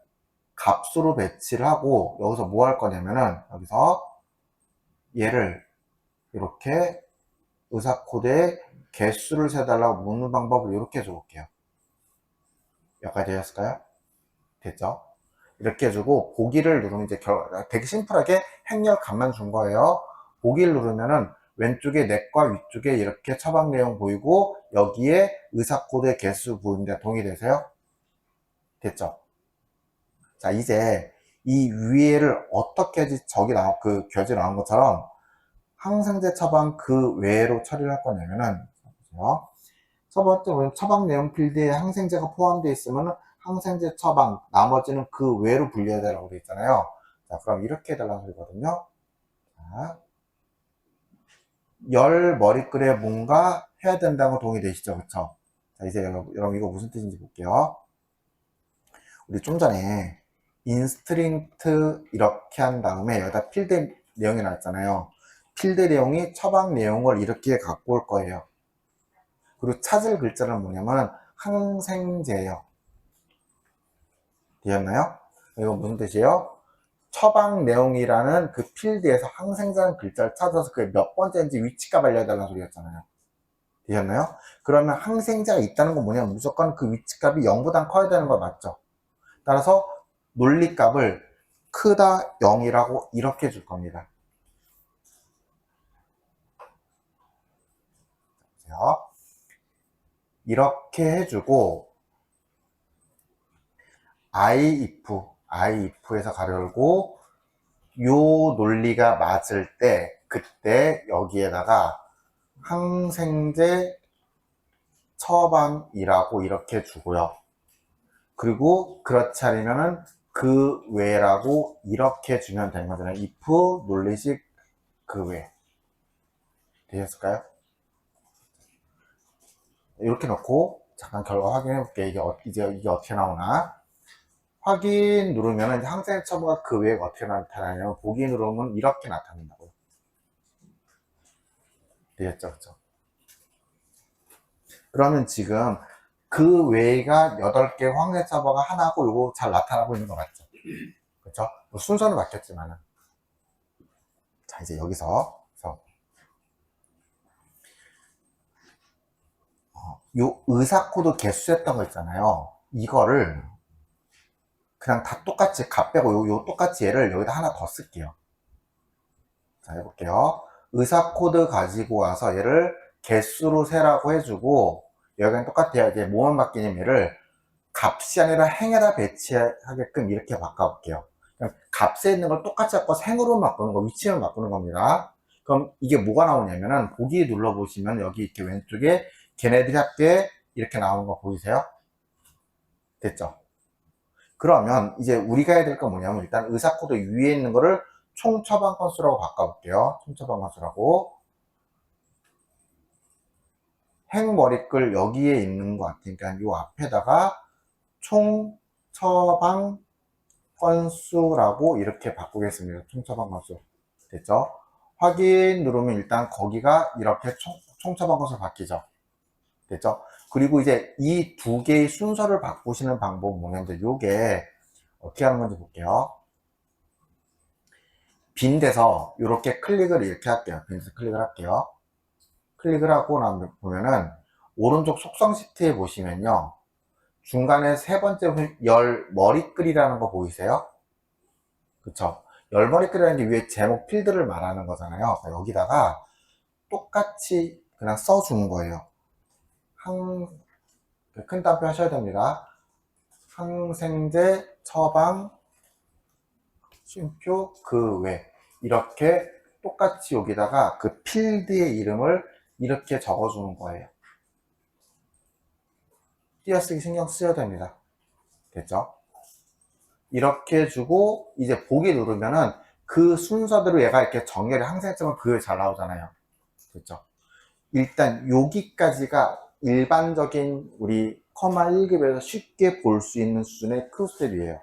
값으로 배치를 하고 여기서 뭐 할 거냐면은 여기서 얘를 이렇게 의사 코드의 개수를 세달라고 묻는 방법을 이렇게 해줘볼게요. 여기까지 되셨을까요? 됐죠? 이렇게 해주고 보기를 누르면 이제 되게 심플하게 행렬 값만 준 거예요. 보기를 누르면은 왼쪽에 넷과 위쪽에 이렇게 처방 내용 보이고 여기에 의사 코드의 개수 보이는데 동의되세요? 됐죠? 자, 이제 이 위에를 어떻게 해야지 저기 그 교재 나온 것처럼 항생제 처방 그 외로 처리를 할 거냐면은 보세요. 첫 번째 처방 내용 필드에 항생제가 포함되어 있으면 항생제 처방 나머지는 그 외로 분리해야 되라고 되어 있잖아요. 자, 그럼 이렇게 해달라는 소리거든요. 자, 열 머리글에 뭔가 해야 된다고 동의되시죠? 그쵸? 자, 이제 여러분 이거 무슨 뜻인지 볼게요. 우리 좀 전에 인스트링트 이렇게 한 다음에 여기다 필드 내용이 나왔잖아요. 필드 내용이 처방 내용을 이렇게 갖고 올 거예요. 그리고 찾을 글자는 뭐냐면 항생제예요. 되었나요? 이거 무슨 뜻이에요? 처방 내용이라는 그 필드에서 항생제라는 글자를 찾아서 그게 몇 번째인지 위치값 알려달라는 소리였잖아요. 되셨나요? 그러면 항생제가 있다는 건 뭐냐면 무조건 그 위치값이 0보다 커야 되는 거 맞죠? 따라서 논리값을 크다 0이라고 이렇게 줄 겁니다. 이렇게 해주고 if에서 가로 열고 요 논리가 맞을 때 그때 여기에다가 항생제 처방이라고 이렇게 주고요. 그리고 그렇지 않으면은 그 외라고 이렇게 주면 되는 거잖아요. if 논리식 그 외. 되셨을까요? 이렇게 놓고 잠깐 결과 확인해 볼게요. 이게 어떻게 나오나? 확인 누르면 항생제 처방가 그 외에 어떻게 나타나냐면 보기 누르면 이렇게 나타난다고요. 되겠죠? 그렇죠? 그러면 지금 그 외가 8개 황제 처방가 하나고 이거 잘 나타나고 있는 거 맞죠? 그렇죠? 뭐 순서는 바뀌었지만은. 자, 이제 여기서 요 의사 코드 개수했던 거 있잖아요. 이거를 그냥 다 똑같이 값 빼고 요 똑같이 얘를 여기다 하나 더 쓸게요. 자, 해볼게요. 의사 코드 가지고 와서 얘를 개수로 세라고 해주고 여기는 똑같아요. 이제 뭐만 바뀌냐면 얘를 값이 아니라 행에다 배치하게끔 이렇게 바꿔볼게요. 값에 있는 걸 똑같이 갖고 생으로 바꾸는 거, 위치만 바꾸는 겁니다. 그럼 이게 뭐가 나오냐면은 보기 눌러보시면 여기 이렇게 왼쪽에 걔네들이 합계 이렇게 나오는 거 보이세요? 됐죠? 그러면 이제 우리가 해야 될 건 뭐냐면 일단 의사 코드 위에 있는 거를 총 처방 건수라고 바꿔볼게요. 총 처방 건수라고. 행머리글 여기에 있는 것 같으니까 요 앞에다가 총 처방 건수라고 이렇게 바꾸겠습니다. 총 처방 건수. 됐죠? 확인 누르면 일단 거기가 이렇게 총 처방 건수로 바뀌죠. 됐죠? 그리고 이제 이 두 개의 순서를 바꾸시는 방법은 뭐냐면 요게 어떻게 하는 건지 볼게요. 빈 데서 이렇게 클릭을 이렇게 할게요. 빈 데서 클릭을 할게요. 클릭을 하고 나면 보면은 오른쪽 속성 시트에 보시면요. 중간에 세 번째 열 머리글이라는 거 보이세요? 그쵸? 열 머리글이라는 게 위에 제목 필드를 말하는 거잖아요. 여기다가 똑같이 그냥 써주는 거예요. 큰 따옴표 하셔야 됩니다. 항생제 처방 쉼표 그 외 이렇게 똑같이 여기다가 그 필드의 이름을 이렇게 적어주는 거예요. 띄어쓰기 신경 쓰셔야 됩니다. 됐죠? 이렇게 해주고 이제 보기 누르면은 그 순서대로 얘가 이렇게 정렬이 항생제만 그게 잘 나오잖아요. 됐죠? 일단 여기까지가 일반적인 우리 1급에서 쉽게 볼 수 있는 수준의 크로스텝이에요.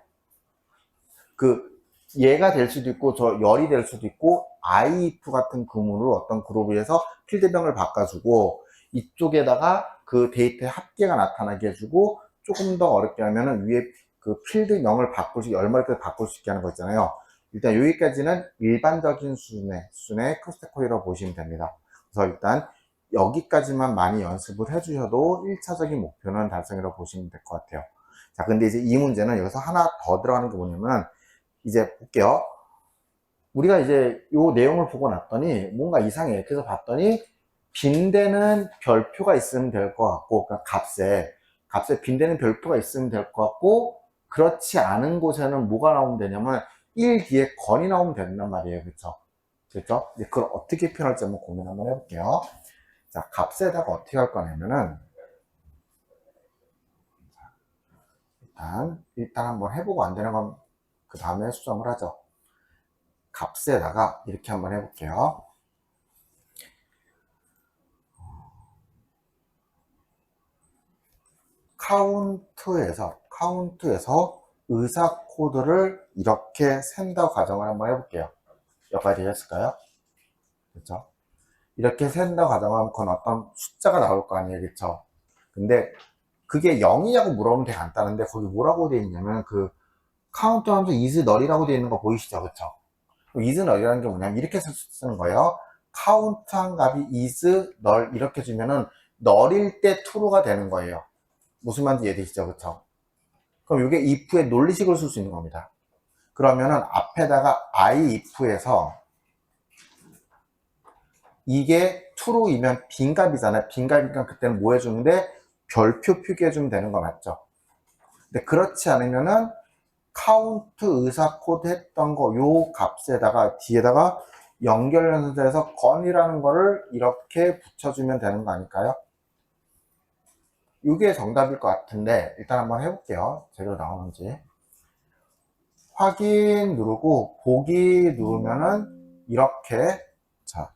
얘가 될 수도 있고, 저 열이 될 수도 있고, if 같은 구문으로 어떤 그룹에서 필드명을 바꿔주고, 이쪽에다가 그 데이터의 합계가 나타나게 해주고, 조금 더 어렵게 하면은 위에 그 필드명을 열머리까지 바꿀 수 있게 하는 거 있잖아요. 일단 여기까지는 일반적인 수준의 크로스텝 쿼리라고 보시면 됩니다. 그래서 일단 여기까지만 많이 연습을 해주셔도 1차적인 목표는 달성이라고 보시면 될 것 같아요. 자, 근데 이제 이 문제는 여기서 하나 더 들어가는 게 뭐냐면, 이제 볼게요. 우리가 이제 요 내용을 보고 났더니 뭔가 이상해. 그래서 봤더니 빈대는 별표가 있으면 될 것 같고, 그러니까 값에 빈대는 별표가 있으면 될 것 같고, 그렇지 않은 곳에는 뭐가 나오면 되냐면 1 뒤에 건이 나오면 된단 말이에요. 그쵸? 그렇죠? 이제 그걸 어떻게 표현할지 한번 고민 한번 해볼게요. 자, 값에다가 어떻게 할 거냐면은 일단 한번 해보고 안 되는 건 그 다음에 수정을 하죠. 값에다가 이렇게 한번 해볼게요. 카운트에서 의사 코드를 이렇게 센다고 가정을 한번 해볼게요. 여기까지 되셨을까요? 그렇죠? 이렇게 센다고 가정하면 그건 어떤 숫자가 나올 거 아니에요. 그렇죠? 근데 그게 0이냐고 물어보면 되게 간단한데 거기 뭐라고 되어 있냐면 카운트 하면서 is null이라고 되어 있는 거 보이시죠? 그렇죠? is null이라는 게 뭐냐면 이렇게 쓰는 거예요. 카운트한 값이 is null 이렇게 주면은 null일 때 true가 되는 거예요. 무슨 말인지 이해되시죠? 그쵸? 그럼 이게 if의 논리식을 쓸 수 있는 겁니다. 그러면은 앞에다가 if에서 이게 true이면 빈값이잖아요. 빈값이니까 그때는 뭐 해주는데 별표 표기해주면 되는 거 맞죠? 근데 그렇지 않으면은 카운트 의사 코드 했던 거 요 값에다가 뒤에다가 연결연산자에서 건이라는 거를 이렇게 붙여주면 되는 거 아닐까요? 이게 정답일 것 같은데 일단 한번 해볼게요. 제대로 나오는지. 확인 누르고 보기 누르면은 이렇게 자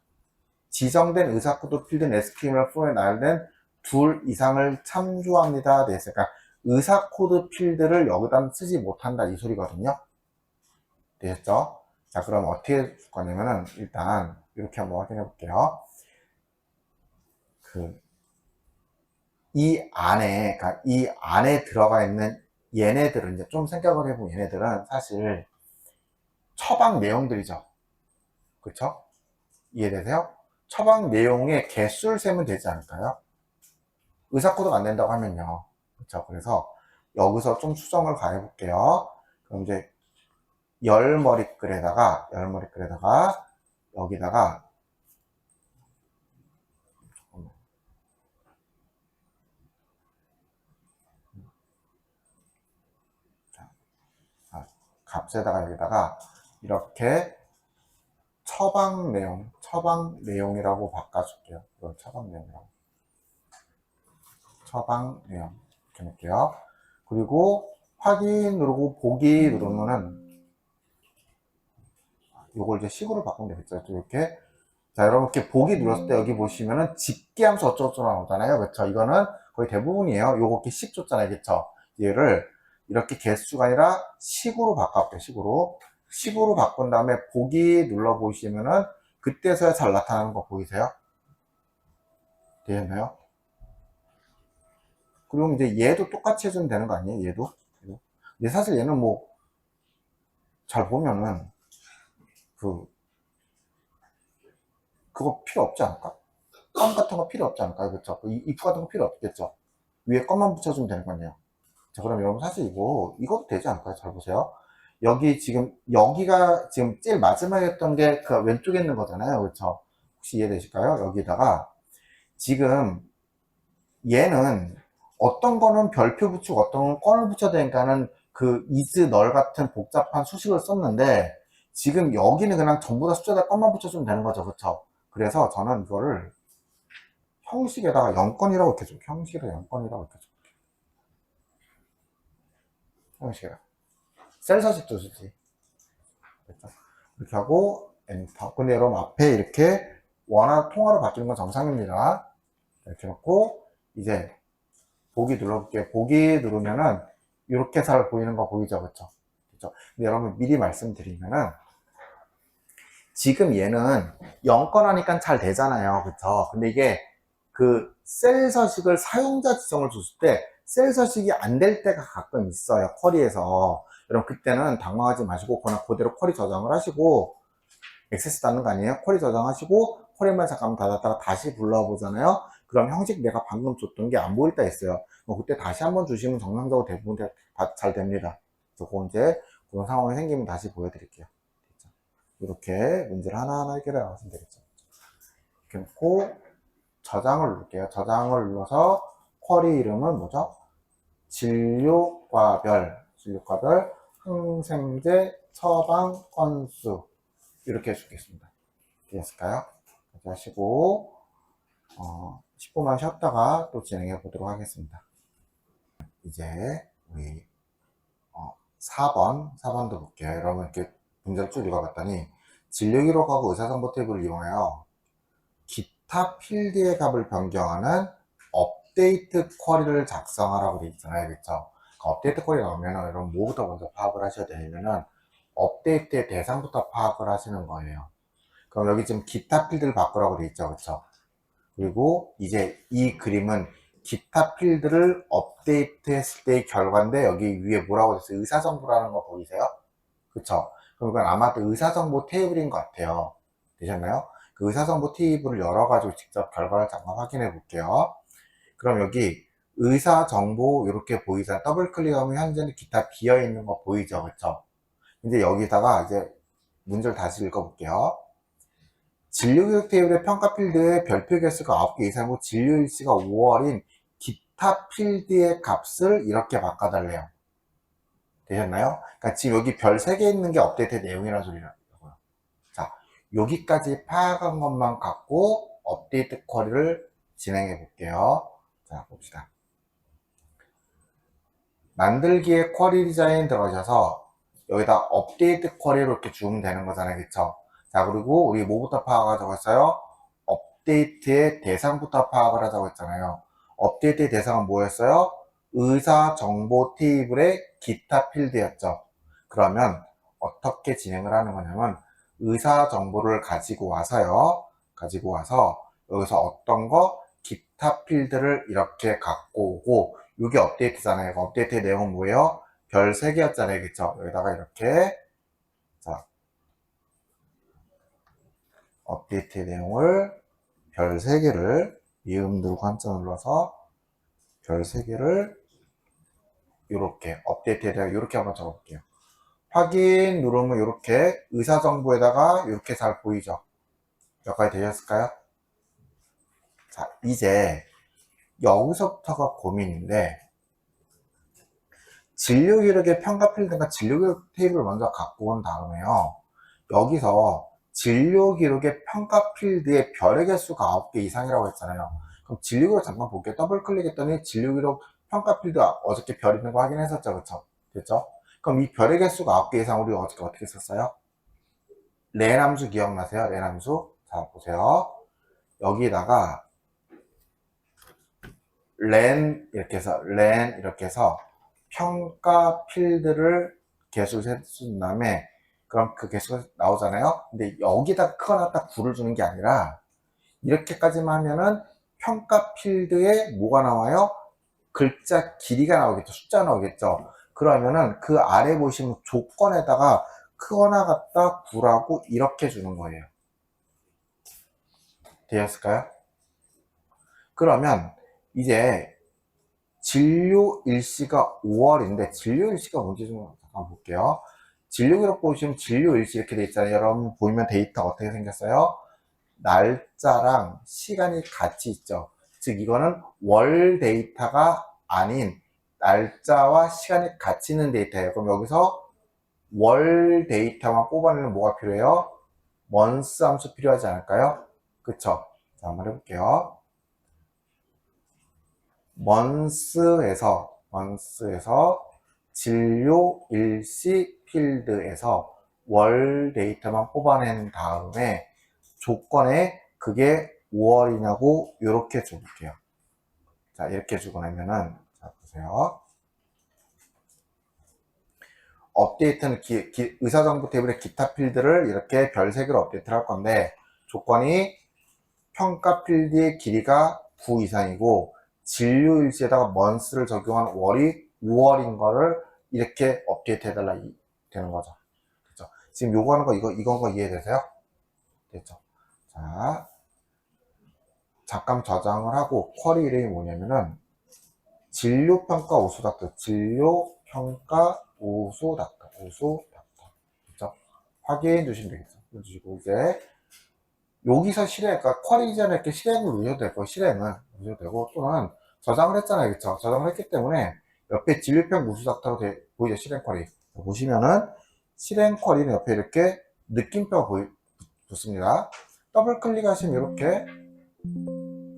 지정된 의사코드 필드는 SQL4에 나열된 둘 이상을 참조합니다. 돼 있어요. 그러니까 의사코드 필드를 여기다 쓰지 못한다 이 소리거든요. 되셨죠? 자 그럼 어떻게 할 거냐면은 일단 이렇게 한번 확인해 볼게요. 그러니까 이 안에 들어가 있는 얘네들은 이제 좀 생각을 해보면 얘네들은 사실 처방 내용들이죠. 그렇죠? 이해되세요? 처방 내용의 개수를 세면 되지 않을까요? 의사코드가 안 된다고 하면요. 그렇죠? 그래서 여기서 좀 수정을 가해 볼게요. 그럼 이제 열머리글에다가 여기다가 값에다가 여기다가 이렇게 처방 내용이라고 바꿔줄게요. 이걸 처방 내용 이렇게 놓을게요. 그리고 확인 누르고 보기 누르면은 요걸 이제 식으로 바꾸면 되겠죠. 이렇게 자 여러분 이렇게 보기 눌렀을 때 여기 보시면은 집계함수 어쩌고저쩌고 나오잖아요. 그렇죠? 이거는 거의 대부분이에요. 요거 이렇게 식 줬잖아요. 그렇죠? 얘를 이렇게 개수가 아니라 식으로 바꿔볼게요. 식으로 바꾼 다음에 보기 눌러 보시면은 그때서야 잘 나타나는 거 보이세요? 되겠나요? 그리고 이제 얘도 똑같이 해주면 되는 거 아니에요? 얘도? 근데 사실 얘는 뭐 잘 보면은 그거 필요 없지 않을까? 껌 같은 거 필요 없지 않을까요? 그쵸? if 같은 거 필요 없겠죠? 위에 껌만 붙여주면 되는 거 아니에요? 자, 그럼 여러분 사실 이것도 되지 않을까요? 잘 보세요. 여기가 지금 제일 마지막에 했던 게 그 왼쪽에 있는 거잖아요. 그쵸? 혹시 이해되실까요? 여기다가 지금 얘는 어떤 거는 별표 붙이고 어떤 거는 건을 붙여야 되니까는 is, null 같은 복잡한 수식을 썼는데 지금 여기는 그냥 전부 다 숫자에다 건만 붙여주면 되는 거죠. 그쵸? 그래서 저는 이거를 형식에다가 0건이라고 이렇게 좀 형식에다가 0건이라고 이렇게 좀 형식에다 셀 서식도 쓰지. 그렇죠? 이렇게 하고 엔터. 근데 여러분 앞에 이렇게 원화 통화로 바뀌는 건 정상입니다. 이렇게 놓고 이제 보기 눌러볼게요. 보기 누르면은 이렇게 잘 보이는 거 보이죠? 그쵸? 그쵸? 근데 여러분 미리 말씀드리면은 지금 얘는 0건 하니까 잘 되잖아요. 그쵸? 근데 이게 그 셀 서식을 사용자 지정을 줬을 때 셀 서식이 안 될 때가 가끔 있어요. 쿼리에서. 여러분 그때는 당황하지 마시고 그냥 그대로 쿼리 저장을 하시고 액세스 닫는 거 아니에요? 쿼리 저장하시고 쿼리만 잠깐 닫았다가 다시 불러보잖아요. 그럼 형식 내가 방금 줬던 게 안 보일 때 있어요. 뭐 그때 다시 한번 주시면 정상적으로 대부분 다 잘 됩니다. 그래서 그 이제 그런 상황이 생기면 다시 보여드릴게요. 이렇게 문제를 하나하나 해결해 나가시면 되겠죠. 이렇게 놓고 저장을 누를게요. 저장을 눌러서 쿼리 이름은 뭐죠? 진료과별 항생제 처방 건수 이렇게 해주겠습니다. 되셨을까요? 이렇게 하시고 10분만 쉬었다가 또 진행해 보도록 하겠습니다. 이제 우리 4번도 볼게요. 여러분 이렇게 문제를 쭉 읽어봤더니 진료기록하고 의사정보 테이블을 이용하여 기타 필드의 값을 변경하는 업데이트 쿼리를 작성하라고 되어 있잖아요. 그렇죠? 업데이트 쿼리 나오면 여러분 뭐부터 먼저 파악을 하셔야 되냐면은 업데이트의 대상부터 파악을 하시는 거예요. 그럼 여기 지금 기타 필드를 바꾸라고 되어 있죠. 그렇죠? 그리고 이제 이 그림은 기타 필드를 업데이트 했을 때의 결과인데 여기 위에 뭐라고 되어 있어요? 의사정보라는 거 보이세요? 그쵸? 그럼 이건 아마도 의사정보 테이블인 것 같아요. 되셨나요? 그 의사정보 테이블을 열어가지고 직접 결과를 잠깐 확인해 볼게요. 그럼 여기 의사정보 이렇게 보이잖아요. 더블 클릭하면 현재는 기타 비어있는 거 보이죠? 그쵸? 근데 여기다가 이제 문제를 다시 읽어볼게요. 진료기록 테이블의 평가 필드에 별표 개수가 9개 이상이고 진료일시가 5월인 기타 필드의 값을 이렇게 바꿔달래요. 되셨나요? 그러니까 지금 여기 별 3개 있는 게 업데이트 내용이라는 소리라고요. 자, 여기까지 파악한 것만 갖고 업데이트 쿼리를 진행해 볼게요. 자, 봅시다. 만들기에 쿼리 디자인 들어가셔서 여기다 업데이트 쿼리로 이렇게 주면 되는 거잖아요. 그쵸? 자, 그리고 우리 뭐부터 파악하자고 했어요? 업데이트의 대상부터 파악을 하자고 했잖아요. 업데이트의 대상은 뭐였어요? 의사 정보 테이블의 기타 필드였죠. 그러면 어떻게 진행을 하는 거냐면 의사 정보를 가지고 와서요. 가지고 와서 여기서 어떤 거 기타 필드를 이렇게 갖고 오고 이게 업데이트잖아요. 업데이트의 내용은 뭐예요? 별 3개였잖아요. 그쵸? 여기다가 이렇게 자 업데이트의 내용을 별 3개를 미음 누르고 한자 눌러서 별 3개를 이렇게 업데이트에 대해 이렇게 한번 적어볼게요. 확인 누르면 이렇게 의사정보에다가 이렇게 잘 보이죠? 여기까지 되셨을까요? 자, 이제 여기서부터가 고민인데 진료기록의 평가 필드가 진료기록 테이블을 먼저 갖고 온 다음에요. 여기서 진료기록의 평가 필드의 별의 개수가 9개 이상이라고 했잖아요. 그럼 진료기록 잠깐 볼게요. 더블 클릭했더니 진료기록 평가 필드가 어저께 별 있는 거 확인했었죠. 그쵸? 됐죠? 그럼 이 별의 개수가 9개 이상 우리 어저께 어떻게 썼어요? 렌 함수 기억나세요? 렌 함수? 자, 보세요. 여기다가 렌 이렇게 해서 평가 필드를 개수를 해준 다음에 그럼 그 개수가 나오잖아요. 근데 여기다 크거나 9를 주는 게 아니라 이렇게까지만 하면은 평가 필드에 뭐가 나와요? 글자 길이가 나오겠죠. 숫자 나오겠죠. 그러면은 그 아래 보시면 조건에다가 크거나 같다 9라고 이렇게 주는 거예요. 되었을까요? 그러면 이제 진료 일시가 5월인데 진료 일시가 뭔지 좀 잠깐 볼게요. 진료 기록 보시면 진료 일시 이렇게 돼 있잖아요. 여러분 보이면 데이터가 어떻게 생겼어요? 날짜랑 시간이 같이 있죠. 즉 이거는 월 데이터가 아닌 날짜와 시간이 같이 있는 데이터예요. 그럼 여기서 월 데이터만 뽑아내면 뭐가 필요해요? 먼스 함수 필요하지 않을까요? 그쵸? 자, 한번 해볼게요. 먼스에서 진료 일시 필드에서 월 데이터만 뽑아낸 다음에 조건에 그게 5월이냐고 이렇게 줘볼게요. 자, 이렇게 주고 나면은 보세요. 업데이트는 의사정보 테이블의 기타 필드를 이렇게 별 3개로 업데이트를 할 건데, 조건이 평가 필드의 길이가 9 이상이고 진료 일지에다가 month를 적용한 월이 5월인 거를 이렇게 업데이트 해달라 되는 거죠. 그렇죠? 지금 요거 하는 거 이건 거 이해되세요? 됐죠? 자, 잠깐 저장을 하고 쿼리 이름이 뭐냐면은 진료평가 오수닥터, 진료평가 오수닥터, 그렇죠? 확인해 주시면 되겠죠. 해주시고 이제 여기서 실행, 그러니까 쿼리 이전에 이렇게 실행을 누르셔도 되고, 실행을 누르셔도 되고, 또는 저장을 했잖아요. 그쵸? 저장을 했기 때문에 옆에 진료평 우수닥터로 보이죠? 실행 쿼리. 보시면은 실행 쿼리는 옆에 이렇게 느낌표가 붙습니다. 더블 클릭하시면 이렇게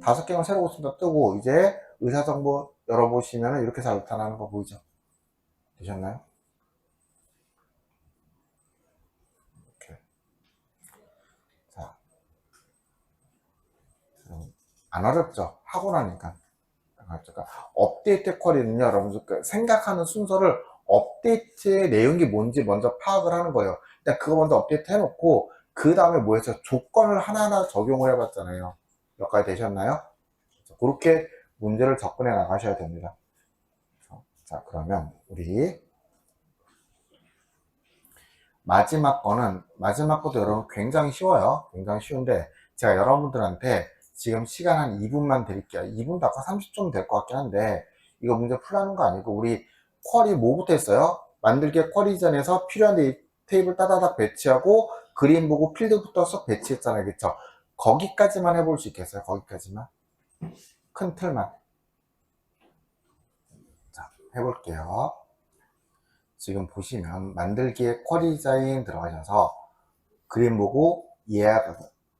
5개만 새로 고침도 뜨고, 이제 의사정보 열어보시면 이렇게 잘 나타나는 거 보이죠? 되셨나요? 이렇게. 자, 안 어렵죠? 하고 나니까. 그러니까 업데이트 쿼리는요, 여러분들 생각하는 순서를 업데이트의 내용이 뭔지 먼저 파악을 하는 거예요. 일단 그거 먼저 업데이트 해놓고 그 다음에 뭐 해서 조건을 하나하나 적용을 해봤잖아요. 몇 가지 되셨나요? 그렇게 문제를 접근해 나가셔야 됩니다. 자, 그러면 우리 마지막 것도 여러분 굉장히 쉬워요. 굉장히 쉬운데 제가 여러분들한테 지금 시간 한 2분만 드릴게요. 2분도 아까 30분 될 것 같긴 한데 이거 문제 풀라는 거 아니고 우리 쿼리 뭐부터 했어요? 만들기 쿼리 전에서 필요한 테이블 따다닥 배치하고 그림 보고 필드부터 쏙 배치했잖아요. 그쵸? 거기까지만 해볼 수 있겠어요? 거기까지만. 큰 틀만. 자, 해볼게요. 지금 보시면 만들기에 쿼리 디자인 들어가셔서 그림 보고 예약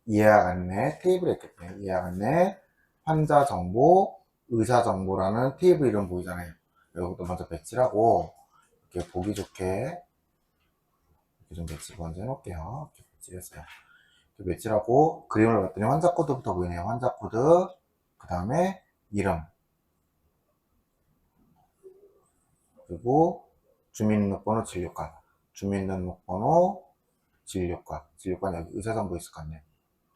안내 테이블에 있겠네요. 예약 안내 환자 정보 의사 정보라는 테이블 이름 보이잖아요. 여기도 먼저 배치를 하고 이렇게 보기 좋게 이렇게 좀 배치 먼저 해놓을게요. 이렇게 배치를 했어요. 이렇게 배치를 하고 그림을 봤더니 환자 코드부터 보이네요. 환자 코드 그 다음에 이름 그리고 주민등록번호 진료과 주민등록번호 진료과 여기 의사정보 있을 것 같네요.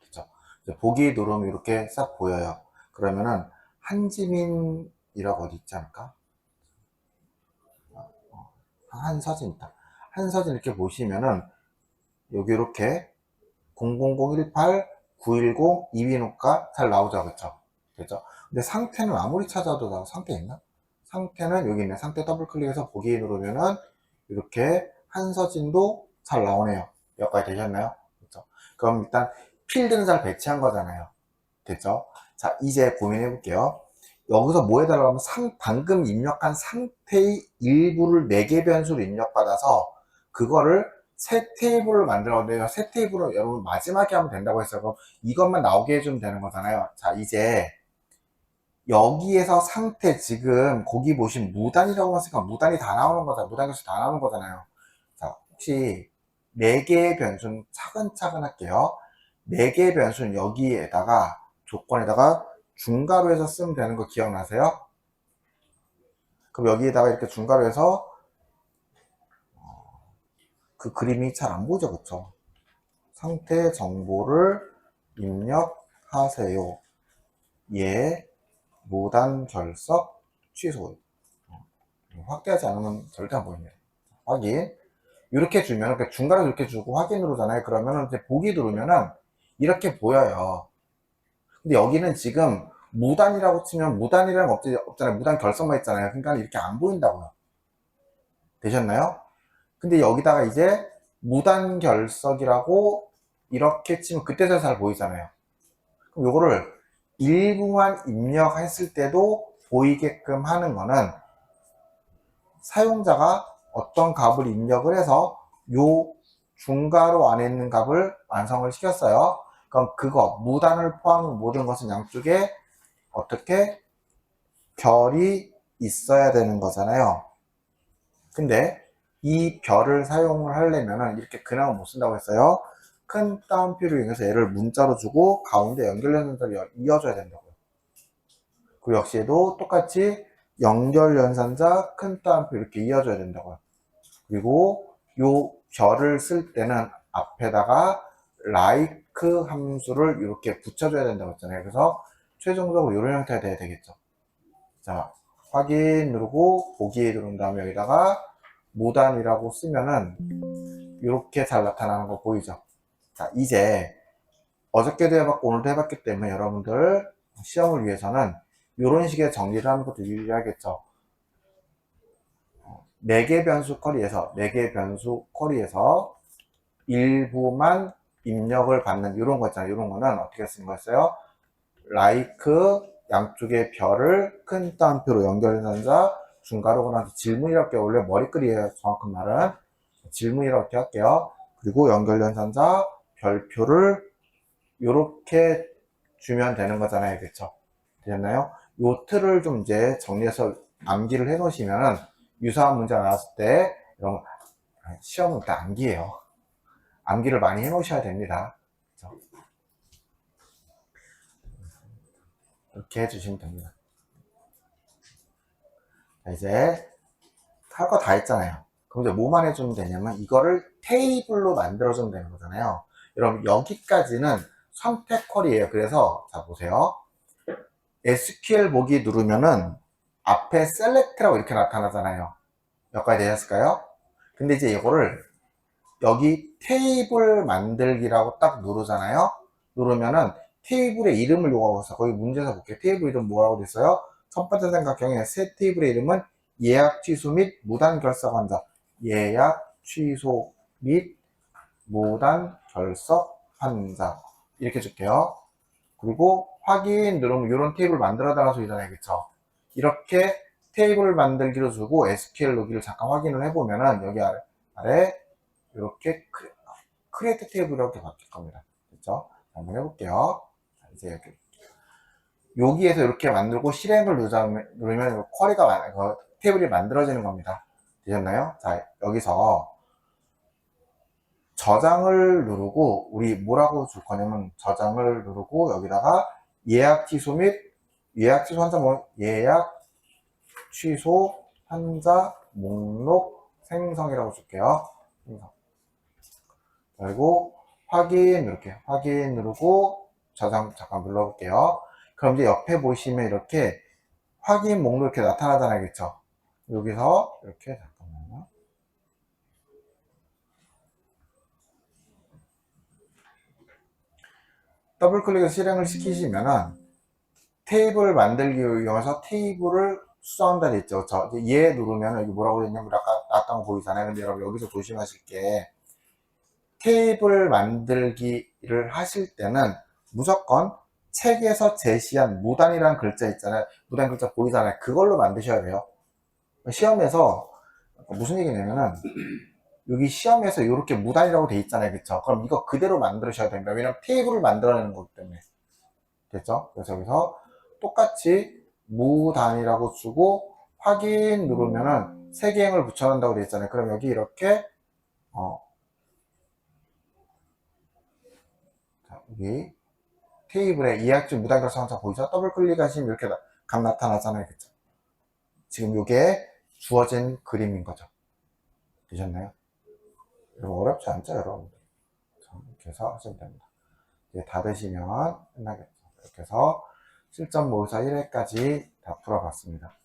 그쵸? 이제 보기 누르면 이렇게 싹 보여요. 그러면은 한지민이라고 어디 있지 않을까? 한서진 있다. 한서진 이렇게 보시면은 여기 이렇게 00018-910 이비인후과 잘 나오죠. 그쵸? 그죠? 근데 상태는 아무리 찾아도 나 상태 있나? 상태는 여기 있네. 상태 더블 클릭해서 보기 누르면은 이렇게 한서진도 잘 나오네요. 여기까지 되셨나요? 그쵸? 그럼 일단 필드는 잘 배치한 거잖아요. 됐죠? 자, 이제 고민해 볼게요. 여기서 뭐 해달라고 하면 방금 입력한 상태의 일부를 4개 변수로 입력받아서 그거를 새 테이블을 만들었는데요. 새 테이블을 여러분 마지막에 하면 된다고 했어요. 그럼 이것만 나오게 해주면 되는 거잖아요. 자, 이제 여기에서 상태 지금 거기 보시면 무단이라고 했으니까 무단이 다 나오는 거잖아요. 무단 결수 다 나오는 거잖아요. 자, 혹시 4개의 변수는 차근차근 할게요. 4개의 변수는 여기에다가 조건에다가 중괄호 해서 쓰면 되는 거 기억나세요? 그럼 여기에다가 이렇게 중괄호 해서 그 그림이 잘 안 보이죠, 그쵸? 상태 정보를 입력하세요. 예, 무단 결석 취소. 확대하지 않으면 절대 안 보입니다. 확인. 이렇게 주면, 중괄호 이렇게 주고 확인 누르잖아요. 그러면은 이제 보기 누르면은 이렇게 보여요. 근데 여기는 지금 무단이라고 치면 무단이라는 거 없잖아요. 무단 결석만 있잖아요. 그러니까 이렇게 안 보인다고요. 되셨나요? 근데 여기다가 이제 무단 결석이라고 이렇게 치면 그때서 잘 보이잖아요. 그럼 요거를 일부만 입력했을 때도 보이게끔 하는 거는 사용자가 어떤 값을 입력을 해서 요 중괄호 안에 있는 값을 완성을 시켰어요. 그럼 그거 무단을 포함한 모든 것은 양쪽에 어떻게 별이 있어야 되는 거잖아요. 근데 이 별을 사용을 하려면은 이렇게 그나마 못 쓴다고 했어요. 큰 따옴표를 이용해서 얘를 문자로 주고 가운데 연결되는 데를 이어줘야 된다고요. 그 역시도 똑같이 연결 연산자 큰 따옴표 이렇게 이어줘야 된다고요. 그리고 요 별을 쓸 때는 앞에다가 like 함수를 이렇게 붙여줘야 된다고 했잖아요. 그래서 최종적으로 이런 형태가 돼야 되겠죠. 자, 확인 누르고 보기 누른 다음에 여기다가 무단이라고 쓰면은 이렇게 잘 나타나는 거 보이죠? 자, 이제 어저께도 해봤고 오늘도 해봤기 때문에 여러분들 시험을 위해서는 이런 식의 정리를 하는 것도 유리하겠죠. 4개 변수 쿼리에서 일부만 입력을 받는 이런 거 있잖아요. 이런 거는 어떻게 쓰는 거였어요? like 양쪽의 별을 큰 따옴표로 연결해서 중괄호가 나서 질문이라고 원래 머리글이에요. 정확한 말은 질문이라고 할게요. 그리고 연결연산자 별표를 이렇게 주면 되는 거잖아요. 그렇죠? 되셨나요? 요 틀을 좀 이제 정리해서 암기를 해 놓으시면은 유사한 문제가 나왔을 때 이런 시험은 다 암기예요. 암기를 많이 해 놓으셔야 됩니다. 그렇죠? 이렇게 해주시면 됩니다. 자, 이제 할 거 다 했잖아요. 그럼 이제 뭐만 해주면 되냐면 이거를 테이블로 만들어주면 되는 거잖아요. 여러분 여기까지는 선택 쿼리예요. 그래서 자 보세요. SQL 보기 누르면은 앞에 select라고 이렇게 나타나잖아요. 여기까지 되셨을까요? 근데 이제 이거를 여기 테이블 만들기라고 딱 누르잖아요. 누르면은 테이블의 이름을 요구하고 있어. 거기 문제에서 볼게요. 테이블 이름 뭐라고 됐어요? 첫 번째 삼각형에 새 테이블의 이름은 예약 취소 및 무단 결석 환자. 예약 취소 및 무단 결석 환자. 이렇게 줄게요. 그리고 확인 누르면 이런 테이블 만들어 달라는 소리잖아요. 그쵸? 이렇게 테이블 만들기로 주고 SQL 로기를 잠깐 확인을 해보면은 여기 아래 이렇게 크리에이트 테이블이라고 바뀔 겁니다. 그렇죠? 한번 해볼게요. 이제 여기에서 이렇게 만들고 실행을 누르면 쿼리가 테이블이 만들어지는 겁니다. 되셨나요? 자, 여기서 저장을 누르고 우리 뭐라고 줄 거냐면 저장을 누르고 여기다가 예약 취소 및 예약 취소 환자 예약 취소 환자 목록 생성이라고 줄게요. 그리고 확인 이렇게 확인 누르고 저장 잠깐 눌러볼게요. 그럼 이제 옆에 보시면 이렇게 확인 목록 이렇게 나타나잖아요. 그쵸? 여기서 이렇게 잠깐만요. 더블 클릭해서 실행을 시키시면은 테이블 만들기 위해서 테이블을 수정한다 됐죠. 얘 누르면 여기 뭐라고 했냐면 아까 나왔던 거 보이잖아요. 근데 여러분 여기서 조심하실 게 테이블 만들기를 하실 때는 무조건 책에서 제시한 무단이라는 글자 있잖아요. 무단 글자 보이잖아요. 그걸로 만드셔야 돼요. 시험에서 무슨 얘기냐면은 여기 시험에서 이렇게 무단이라고 돼 있잖아요. 그쵸? 그럼 이거 그대로 만드셔야 됩니다. 왜냐면 테이블을 만들어내는 거기 때문에. 됐죠? 그래서 여기서 똑같이 무단이라고 주고 확인 누르면은 세개행을 붙여놓는다고 돼 있잖아요. 그럼 여기 이렇게 여기 테이블에 예약중 무단 결석 항상 보이죠? 더블 클릭하시면 이렇게 감 나타나잖아요. 그쵸? 지금 이게 주어진 그림인 거죠. 되셨나요? 여러분 어렵지 않죠, 여러분들? 이렇게 해서 하시면 됩니다. 이제 다 되시면 끝나겠죠. 이렇게 해서 실전 모의사 1회까지 다 풀어봤습니다.